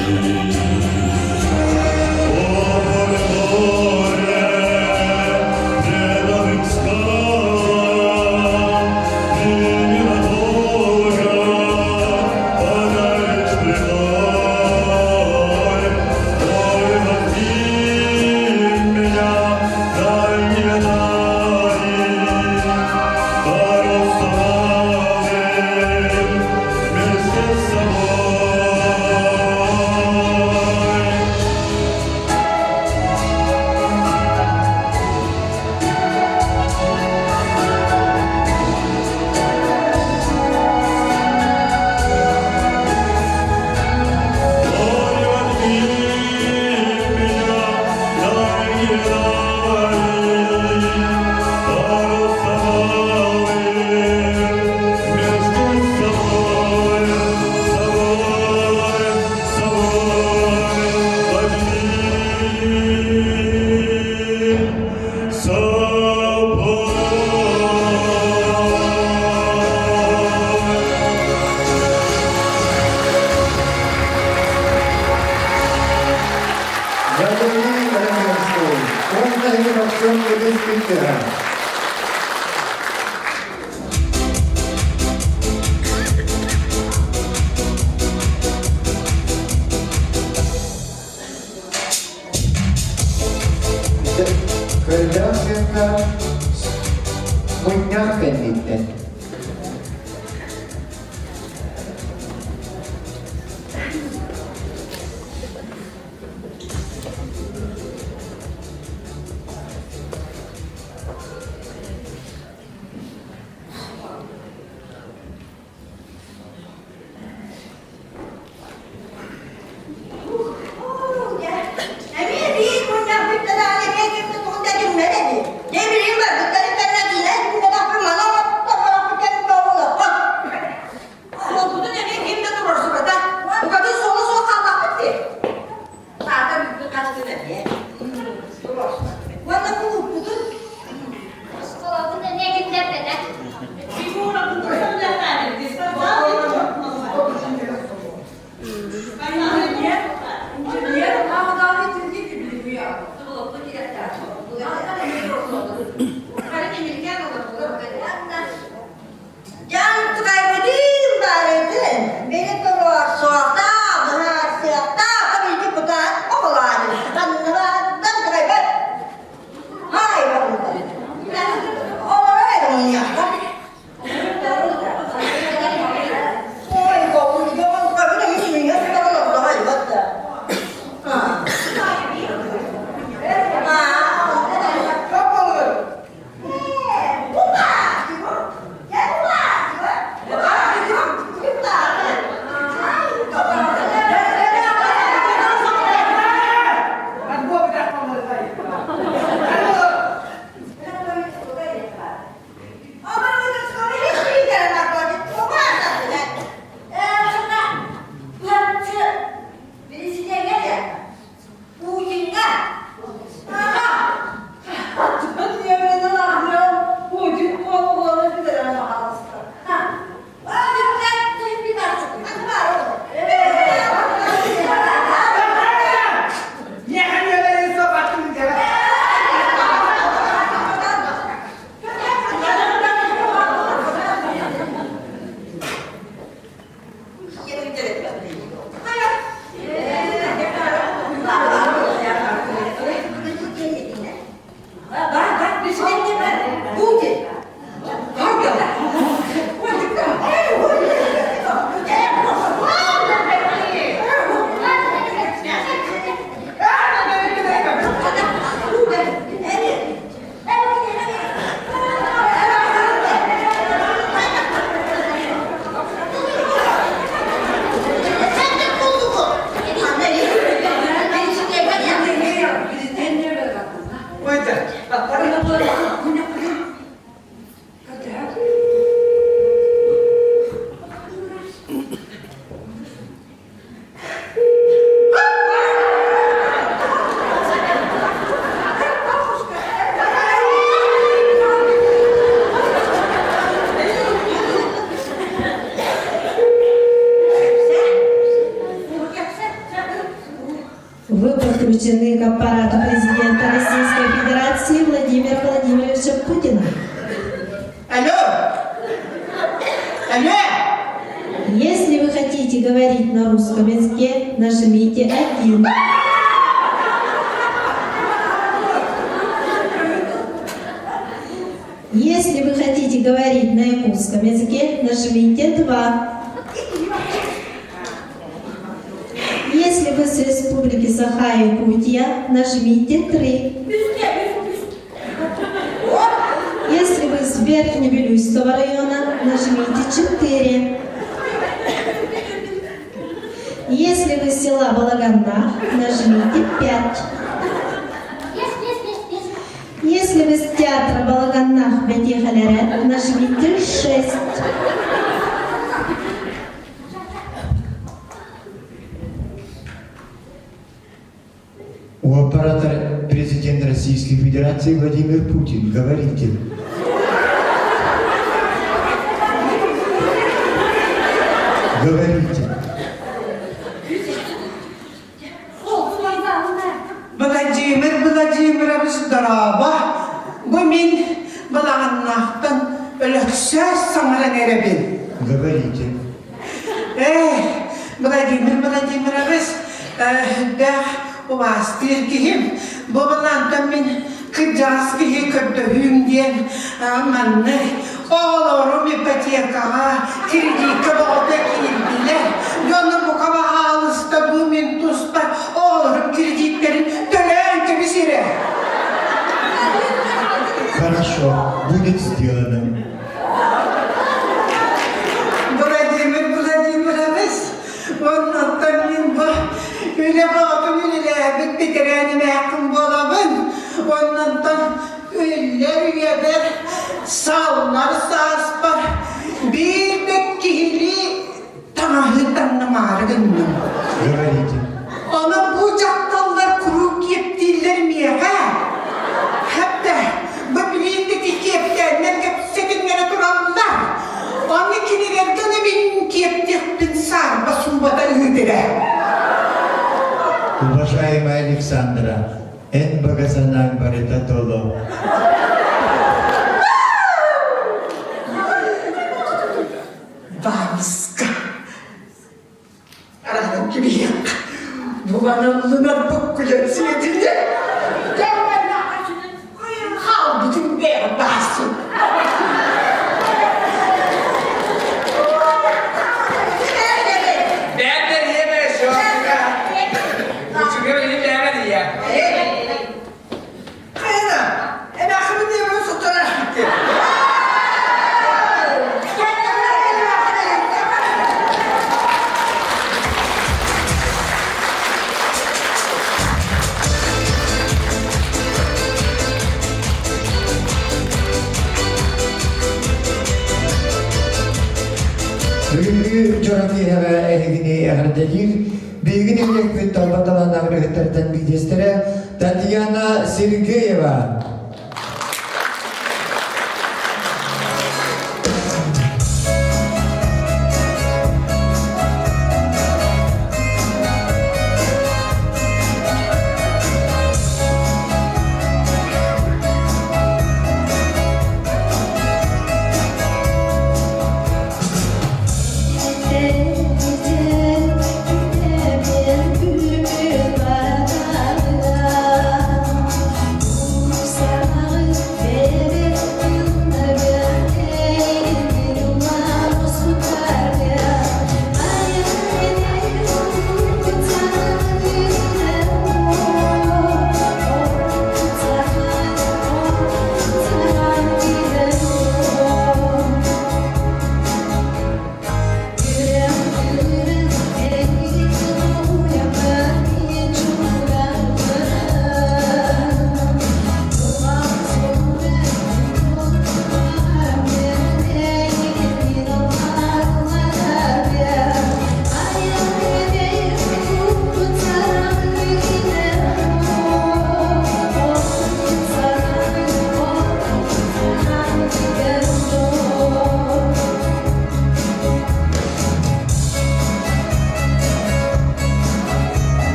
Вместе с собой ya. Когда всегда munyak pendite. Вы подключены к аппарату президента Российской Федерации Владимира Владимировича Путина. Алло! Алло! Если вы хотите говорить на русском языке, нажмите 1. Если вы хотите говорить на якутском языке, нажмите 2. Если вы с Республики Саха-Якутия, нажмите 3. Если вы с Верхневилюйского района, нажмите 4. Если вы с села Балаганнах, нажмите 5. Если вы с театра Балаганнах Бетихалярет, нажмите 6. У аппарата президент Российской Федерации Владимир Путин. Говорите. Говорите. Владимир Владимирович, здорово! bu min balağınlahtan ölöksöz sanıran erebin. Говорите. Vladimir abis, da o vastir kihim, bu balağıntan min kıcaz kihi kötühüm diyen manne, oğlurum ipotekağa, kredika bağda girdiler. Yonu bu kaba halısta bu min tusta, oğlurum kreditlerin dönen gibi sire. Хорошо, будет сделано. Vladimir abis, ondan min bu, öyle bağdım öyle bitireni mehkum bolabın, ondan öyle üyeber, sallar saspar, bir de kihili tamahıdan namargındım. Говорите. Ona bu çattallar kuruk yeptiler mi ha? Hatta bu birindeki keptenler kepsekinlere duranlar. Onun kinilerden emin keptektin sarba sumbada üdüre. Уважаемая Александра, en bagasanan barita tolo. Damska. Aradan gibi yak. Bu bana lunar bakkuyan siyetinde. Gelmen ağacının hal bütün bir basın. Ben de yeme şu anda. Bu çıkıyor yiyip yemedi ya. Kayana. Akımın diye bunu sotarak gitti. Bugünkü coğrafya ve elegini harcadır. Bilgin evlilik ve talbatalan ağrıhıtlardan bilgistere Tatyana Sergeyeva.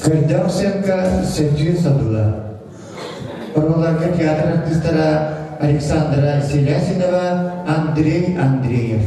Кардявченка Сергій Садула. Oralarga teatr artistleri Александра Селясинова, Андрей Андреев.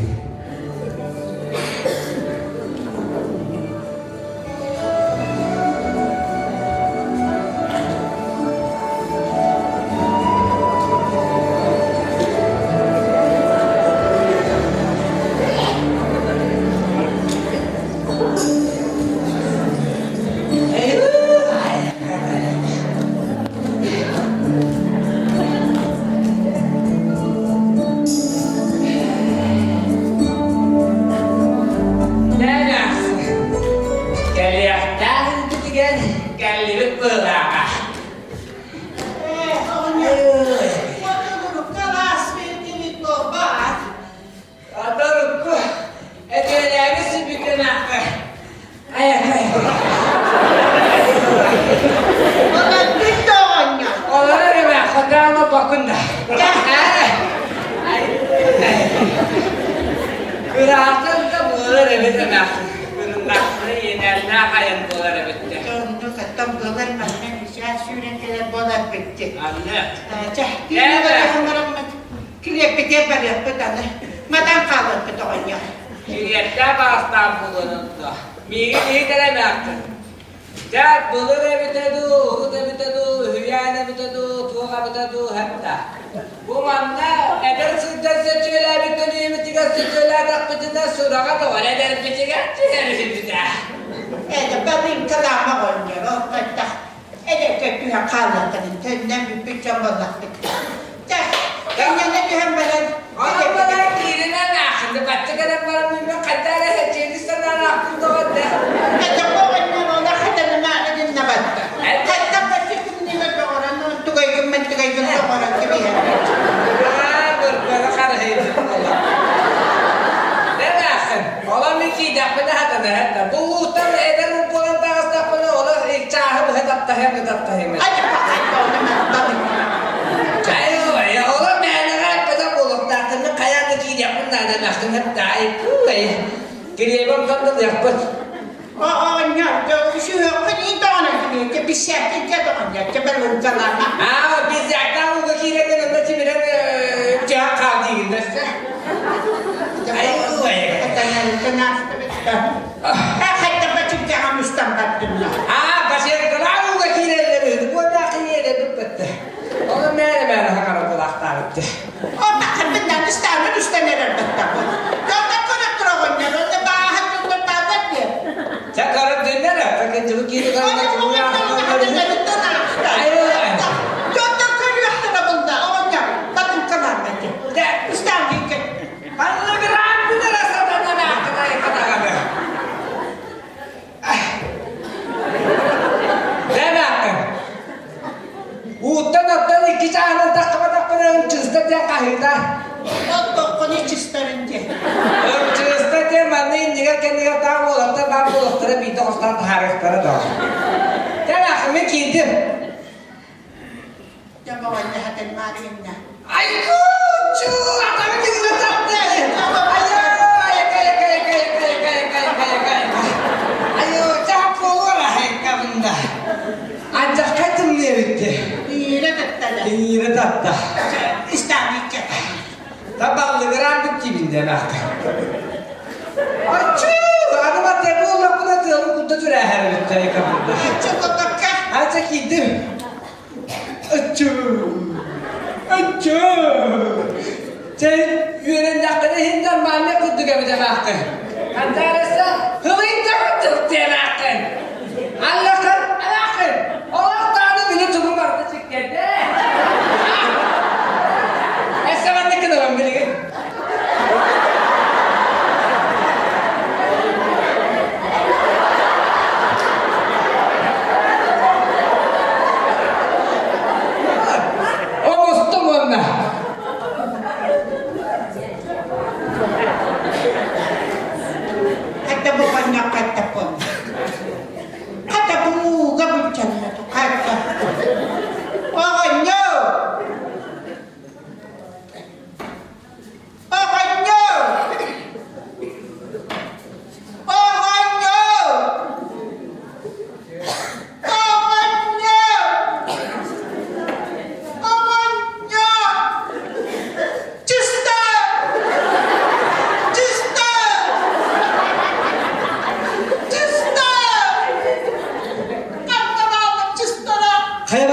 Hatta bu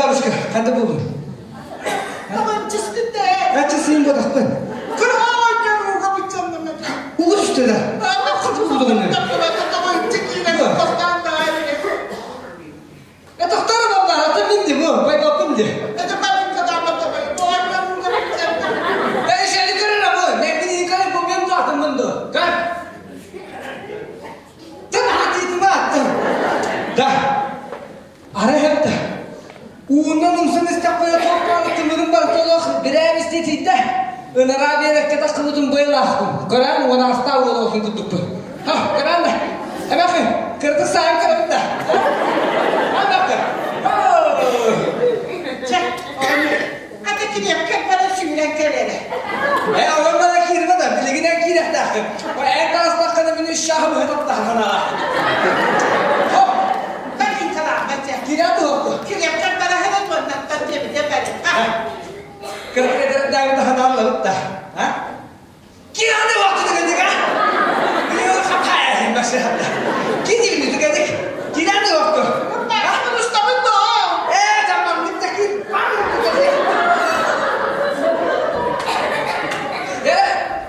бабушка, hadi buldum. Tamam çıskın de. Kaçısıyım bu dakikın. Kırmızı uğra bıçandım ben. Uğur üstü de. Ama Buldum onu. tamam çekilin. Kostan da ayrı. Doktorum abla, hatır bindi bu. Bay babim de. Hadi ben kadar bakalım. Bu arada uğra bıçandım. Ben seni görürüm bu. Ne bileyim karı bu benim zaten bunu. Kar. Tamam hadi itime attım. Da. Ara hep de. Uğundan umsun istakmaya toprağı tümürüm var soluk. Birer istetiydi de. Öner abiye rekkede kılıdım böyle aktım. Gören ona hasta oğlu olsun tuttuk bu. Ha gören de. Hemen bakın. Kırdı sayım kırıp da. Ha bakın. Çek. Hadi gidelim. Kırmızı sümülen kerele. Oğlum bana kirme de. Biligine kirek takın. O en kalası dakikada beni şahı mühetap takın ha. Hop. Bakın kadar bıçak. Kirem de hoptu. Kirem kırmızı hemen bundan diye bir de benim. Kırık ederim daha bir daha anladık da. Ha? Kirem de vakti tıkındık ha. Biliyorum kapaya yapayım başlayalım da. Gideyim tıkındık. Kirem de vakti. Ben ustamın da o. Tamam gittik git.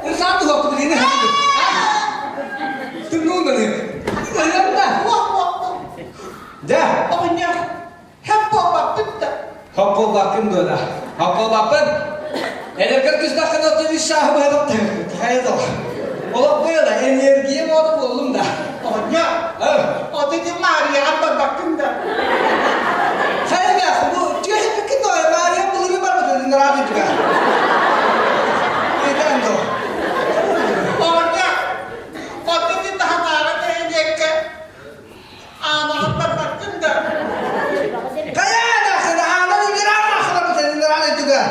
İnsan da vakti bildiğini hadi. Tüm ne oldu ne? Öyle mi? De. Oynuyor. Hep baba bitti. Hoppol bakın da. Hoppol bakın. Eğer 43 dakikada oturmuş şahı bu hedef tevkik. Hayır da. Ola böyle enerjiye mi oldu oğlum da. Oynuyor. Evet. O dedi Maria abla bakın da. Hayır be bu diyor hep bakın da. Meryem bulunu var mı dedin radyo juga. Neden de o? Oynuyor. O dedi daha nara diyecek. Ama abla bakın da. Kaya da sana ananı bir anla bu dedin radyo juga.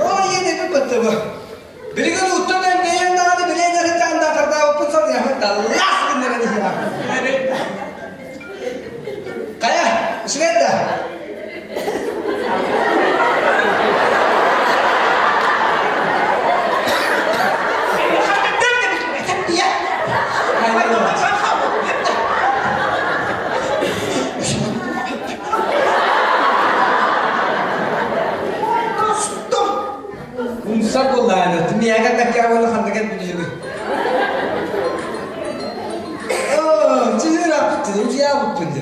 O yeni bir pıttı bu. Bir gün uttu ben beyin dağıdı bileyleri canda karda opun sordu ya. Las günlere değil ya. Kaya, ısrar da. Unsa kullanır. Timiyaga takya wala kandagat biliyor. Oh, cihir apıttı. Ucu apıttı.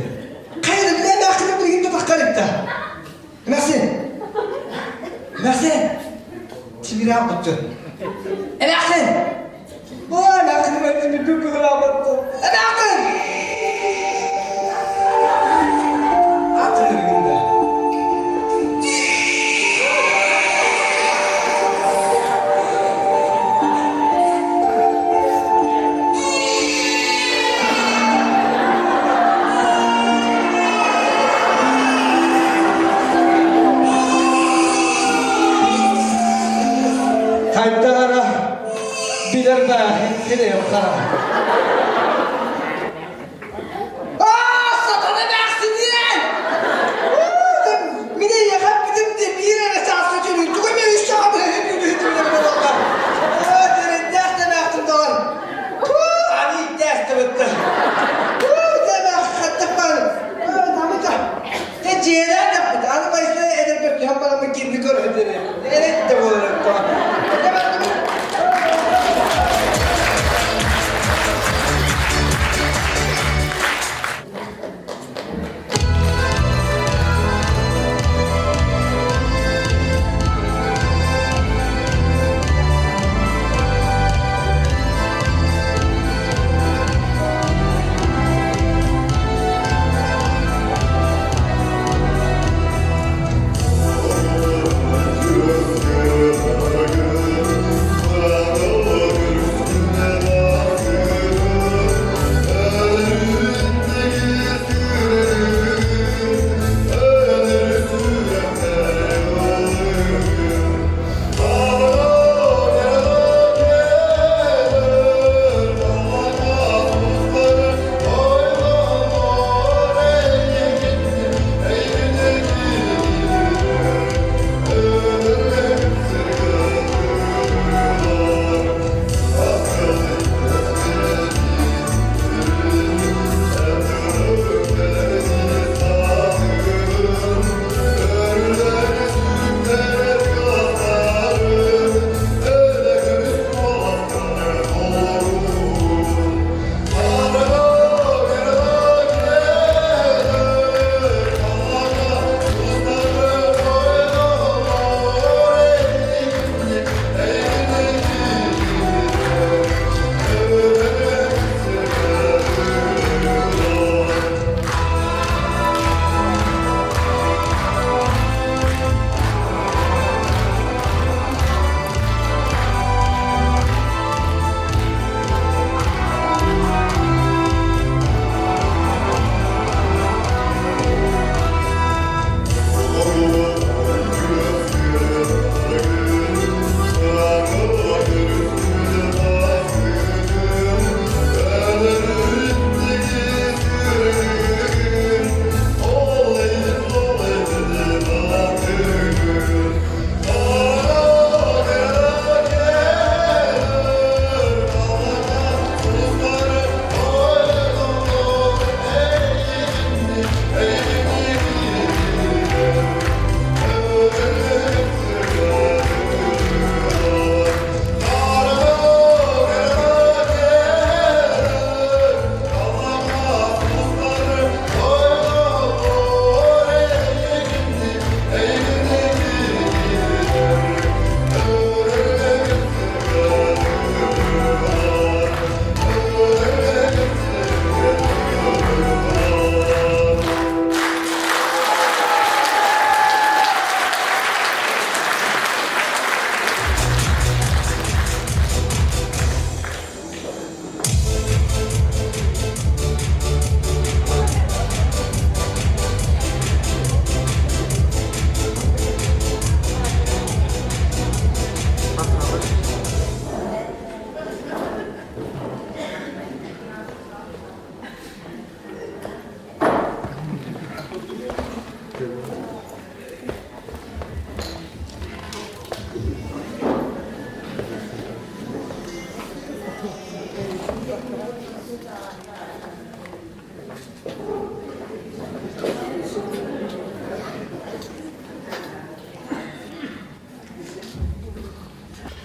Kaydı bile ne akıllı bir gibi bakarıp da. Nasıl? Nasıl? Cihir apıttı. Nasıl? Bu ne akıllı bir gibi apıttı. Nasıl? Akıllı bir gibi. Kayıtlara bilir be, hepsine yok ha. Satana baksın diye! Mine yakap gidip de bir yere sağsa çölün. Tukam ya üç çağabı, hep yürü hütümüne bile valla. Derin derste baktım doğru. Abi derste bitti. Deme kattık var. Tamam da. Ne ciğerler yapmadı. Arabayla edip yapıyor. Bana mı kirli görüyor. Evet de bu olarak.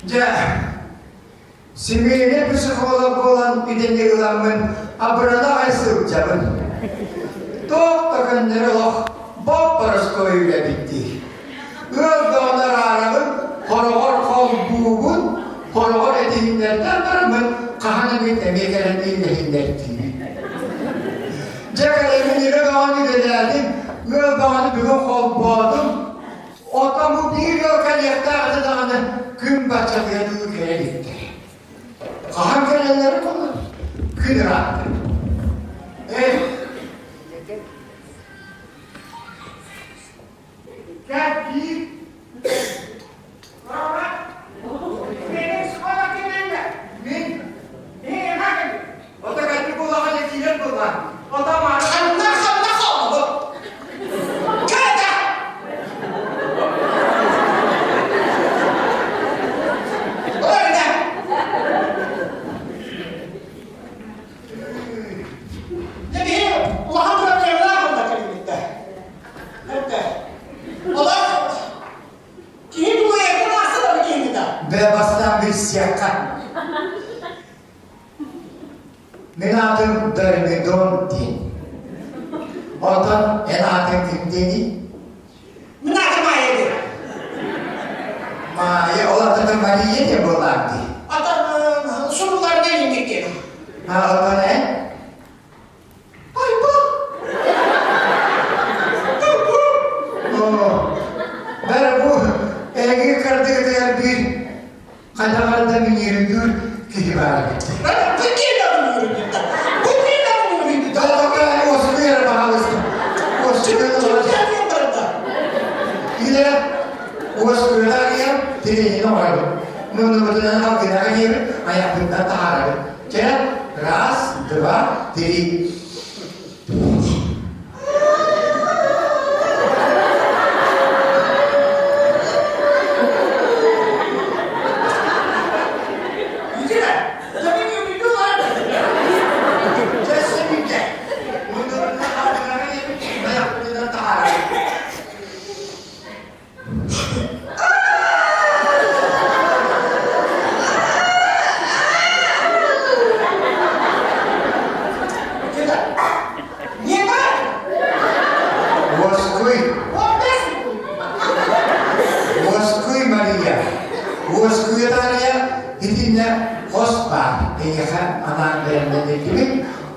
Ja, simile psikolog olan ideni ulamın abrana aysıl cabın. Tok takınları loh, bop paraskoyuyla bitti. Öldü onlar arabın, horogor kol buğun, horogor eteğinlerden varımın, kahanı bir emekeren illehinlerdi. Cekalemin yine bağını giderdim, öl bağını bir kol boğdum. Otamı bir yıl kalyakta dağını gün bahçeye ülkeye gitti. Kahan gelenleri olur, gün rahattı. Gel git. Baba. Benim skola kimende? Min, Hadi. o da kalbi kulağa netiyen kullan. O da var. Nasıl oldu? Köyde. Öyle. Ne bileyim, Allah'ın bırakıyor ne yapıldı kaliminde? Nerede? Allah! Kim bu evde nasıl da bir kendine? Bebastan bir siyaka. Min adım Darmidon din. Odan en adım kimdeni? Münacı mayedi. Maya olanı da Mariye de bulandı. Adam sorular ne indik dedim. Ha o da ne? Ay bu! Oo. Ben bu egi kırdığı değer bir kadavarda bir yeri gül kibar gitti. Ben bu kiyle bunu yürüdüm. Bu kiyle bunu yürüdüm. Daha da yani olsun yere bakalısın. Olsun yere olacak. Yine olsun yere arayayım. Direğine vardım. Menurutnya kalau kita ini ayat kita tahan. Jadi ras, dua, tiga.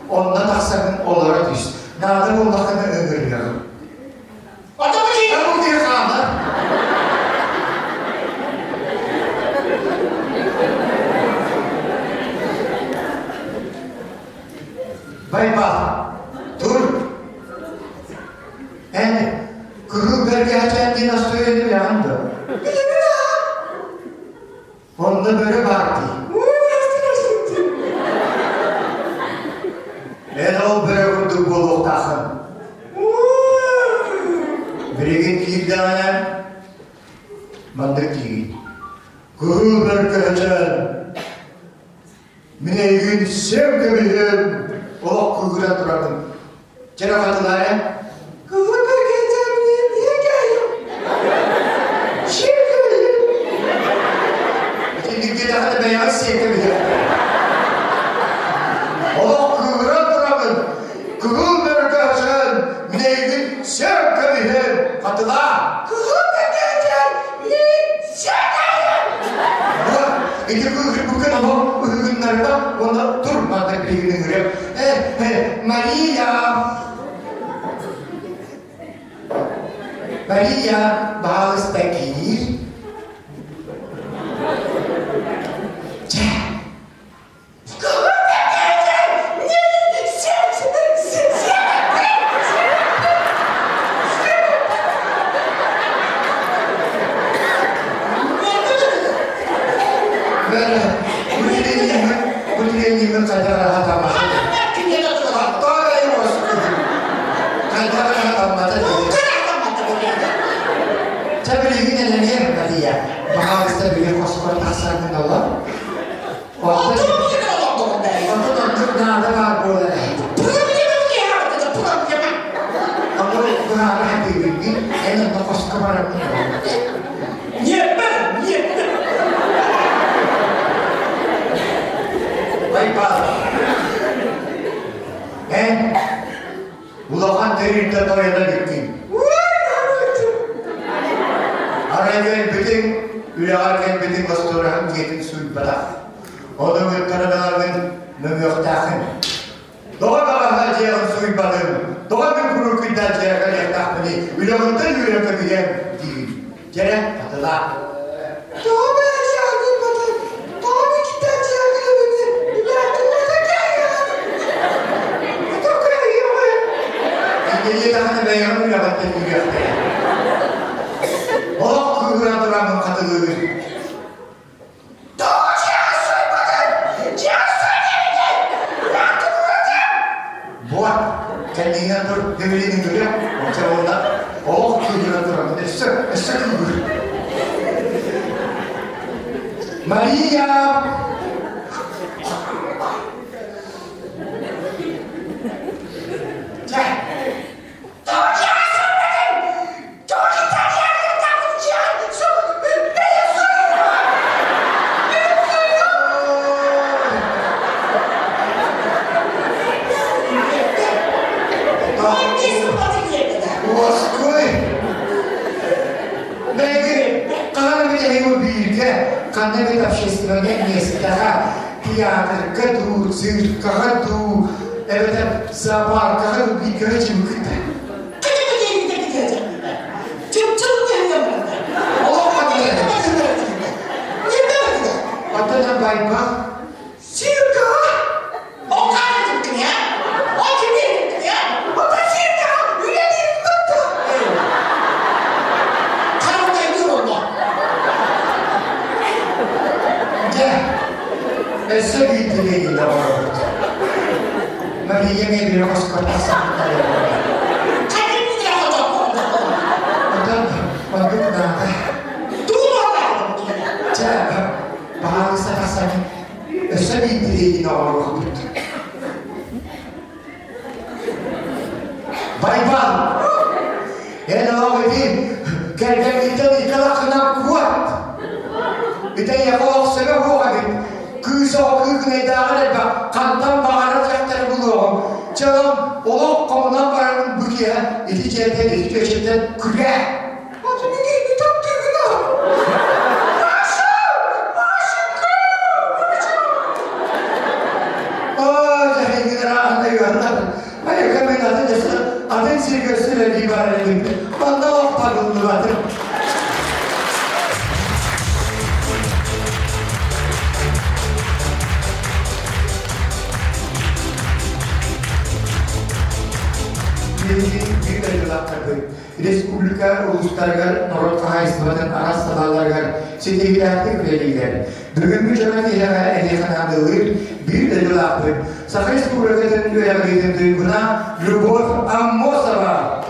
Onda taksanın olarak düş. Nadir olmakını öngörüyorum. Bu bir kanı. Bayba, dur. Yani, kuru bergerken nasıl söyledim yandı. Onda böyle vardı. En ol böyle vurdu boluk takım. Birigin kildanen, mandık değil. Kuru bergerken, minegin sevgimiyim. O kuyruğa duradım. Cenab-ı Allah'a kuru bergerken niye geliyor? Sevgimiyim. Şimdi bir daha da beyaz sevgimiyim. O kuyruğa duradım. Kuru bergerken, minegin sevgimiyim. Hatırla. Kuru bergerken, minegin sevgimiyim. İki bugün ama günlerde onda durmadı bir gün. Maria balas takir. Bu kadar rahat ama. Hatta ayı olsun. Kadar rahat ama da değil. Tabii yine ne yapmadı ya? Baharda bir koskoca tasarruf Allah. Orada nada var burada. Ama bu nada bir en az koskoca var. Yeter. Ulakan terinde doyana gittin. Arayken bütün, üleğarken bütün bastoran getin suyu batak. Onun ötkarıdağın nömöktakın. Doğa bağırlar ceyağın suyu badın. Doğa bir kuru kündal ceyağın yaktakmını. Üleğinden yürekebilen değil. Ceren atılar. Doğa böyle cevabı batı. Doğa bir kitle cevabı batı. Bir aklımıza geliyor. Çok kıyıyor mu? İngilizce takını beyanı üleğinden yürekte. Oğlum kuyruğuna duramın katılığı. Doğa cevabı suyu batı. Cevabı suyu gelecek. Bıraktım bırakacağım. Buat, kendine dur, devreni görüyor. Orta orada, oğlum kuyruğuna duramın. Esek kuyruğu. Maria! Gel. Doğa cevabı suyu batı. Doğa gitar cevabı takım cevabı suyu. Benim suyum var. Benim suyum. Hangisi batı yerine? Oskoi! Begi, kanı bir evi büyüke, kanı bir общественное место, театр, каду, цирк, каду, evet, зоопарк, каду, bir görece mi kıta? Atana bayba, Sirka! O kaynatın ya! O kimin ya? O da sirka! Üledim tuttu! Karımda dur orada! gel. Esse gitti değil de var. Mariye bir hoskata sakta yapar. Kadın ne yapacak orada? Odan, bakıp da, Dur orada! cevap, bahar sakasani, esse gitti değil de var. Baybal. Hello, ini gel kita kena kuat. Kita ya kalau sebab bukan kuzok kegedaan ba kantan baharat yang terbulung. Jangan olok komunan barang bukia itu jadi köşeden kuge. Adını neydi taktırdın ha? Oh, jadi kita anda yuarlar. Ayo kami nanti ada sih göster di barang ini. Mana apa dulu ada? Bir tabii. Respublika uluslararası Norot Kahayısı'nın aras sahalargar sitehilahtik veriler. Bugün mücadele edekanadılır bir de dolaktır. Sakay Respublika'nın üyelerinin duyguna Lubov Amosova.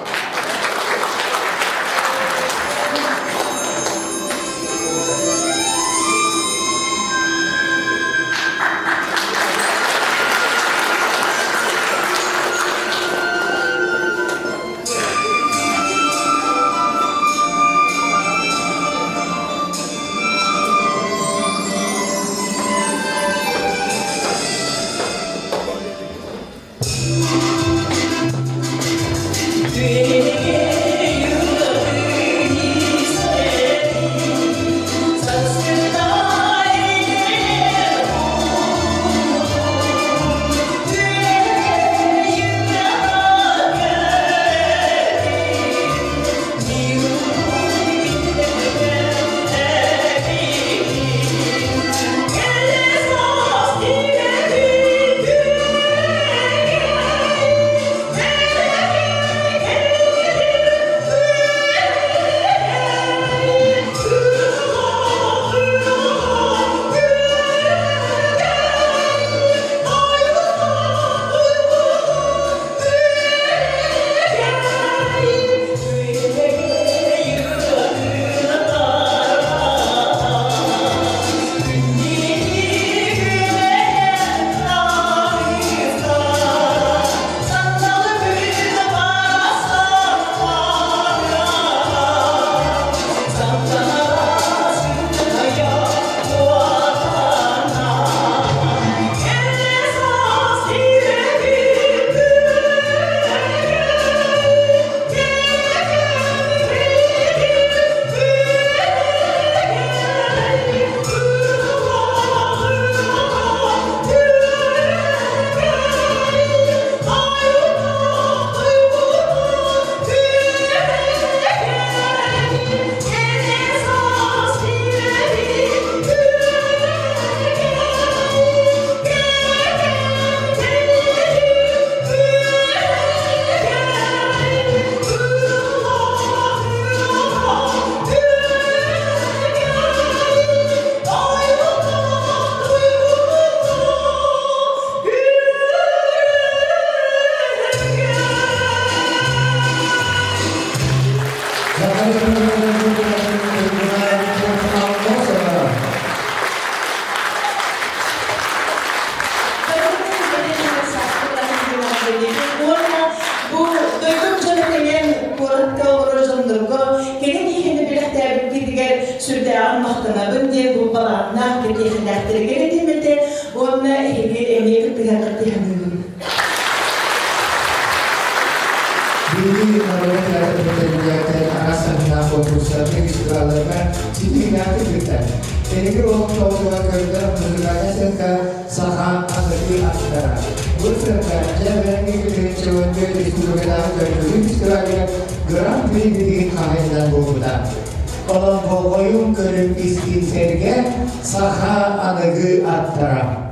Dünya mahtanabın diye bu balanlar ketihindekleri gerektiğinde onunla emniyeti tıkanıktı hanımım. Dini menurut data terjadi arasana konkursa istilahlana sini nanti kita. Ini untuk kerja menunjukkannya serta saham agri antara. Berserta jalan ini kecuali di seluruh dalam kerja istilahnya geram biri kahidan bodoh. Kalau boyung kerja istilahnya saham agri antara.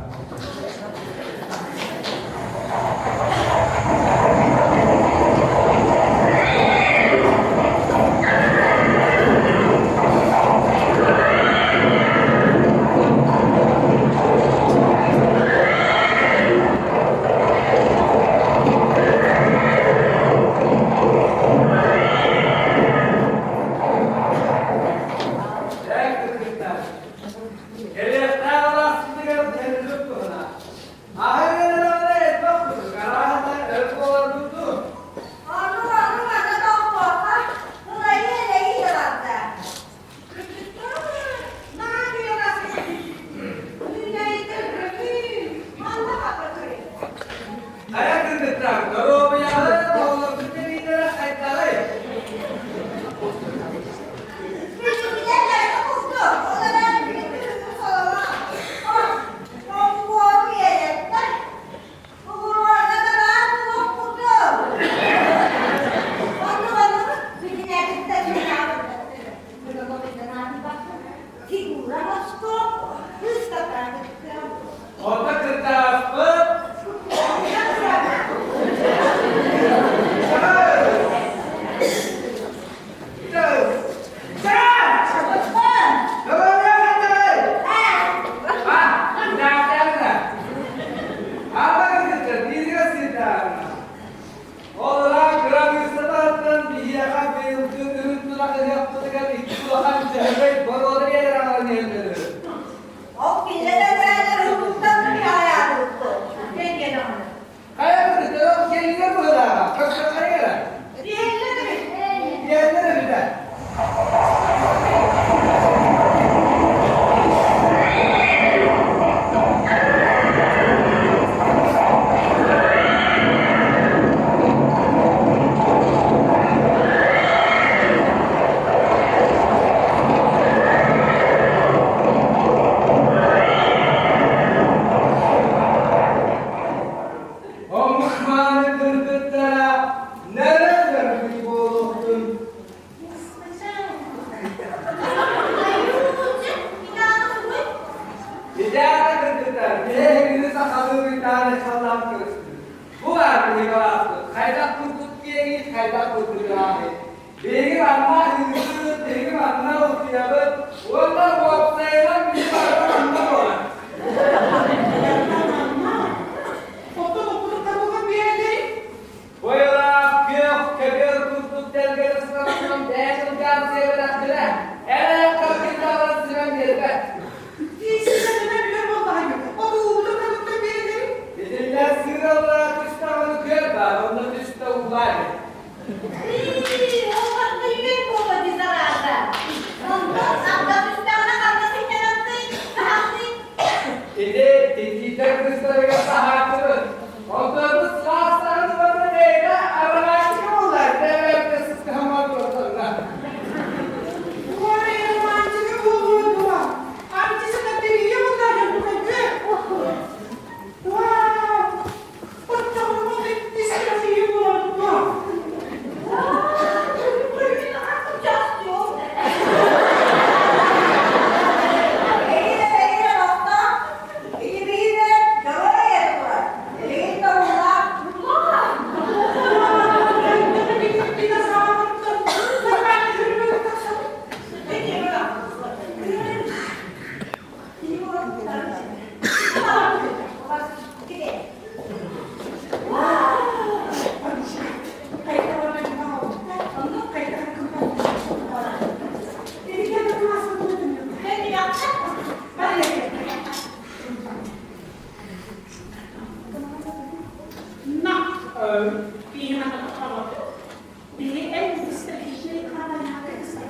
Biri en üstte bir şey kadar yapıyorsa.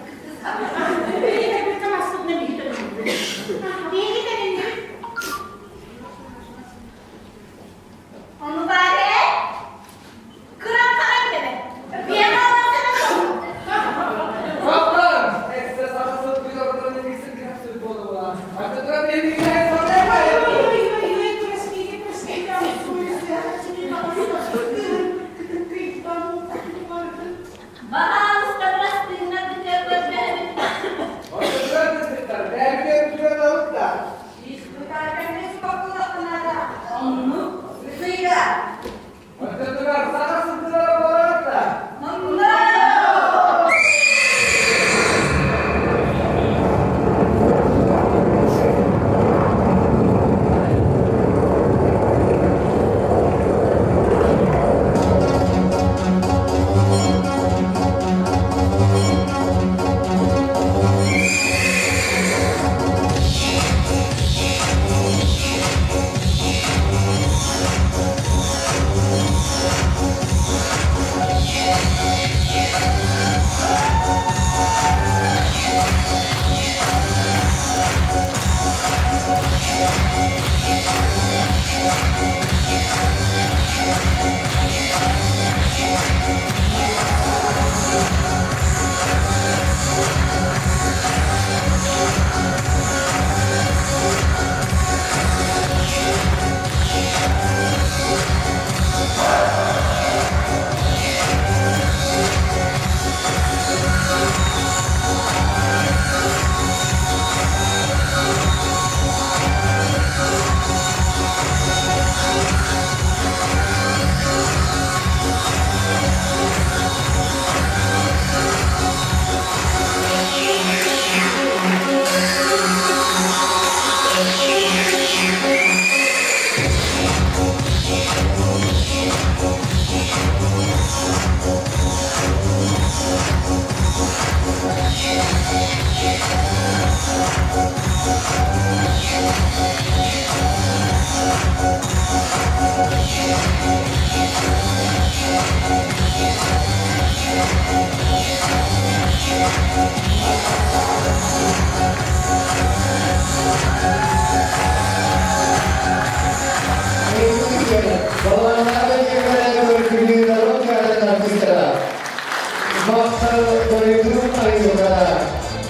Biri de bir temasını bir Bana ıskalattığına dikkat gözlerim. Ortadan kızlar, belki bir alıp da. İş tutarken ne bakıyorlar da? Onu rüzgâr. Ortadan sana sıkılara boğarak da. Allah!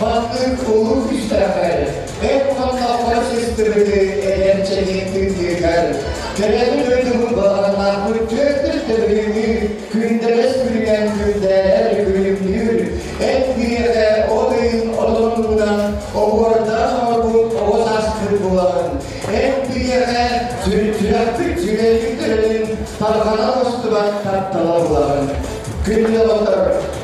Baktık olur güçler, hep kanla faşistleri eğlencenin diğer. Tereni döydüm bağına, bu çöktür tebrimi, günderes büyüyen gündeler gülümlüyor. En büyüğe olayın olumludan, o oradan orbun, o sastır bulan. En büyüğe sürekli süreklilerin, talkana bosturan tatlılar bulan. Günde otur,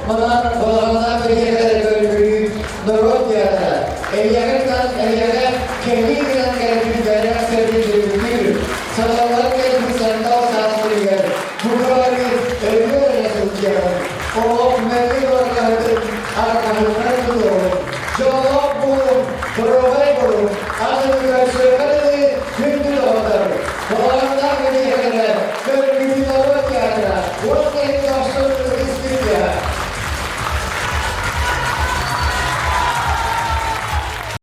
bana bağına bir yere görgülü, Dorot yara, eyyaktan eyyaka, kendi giren gelip giren sevdiği bir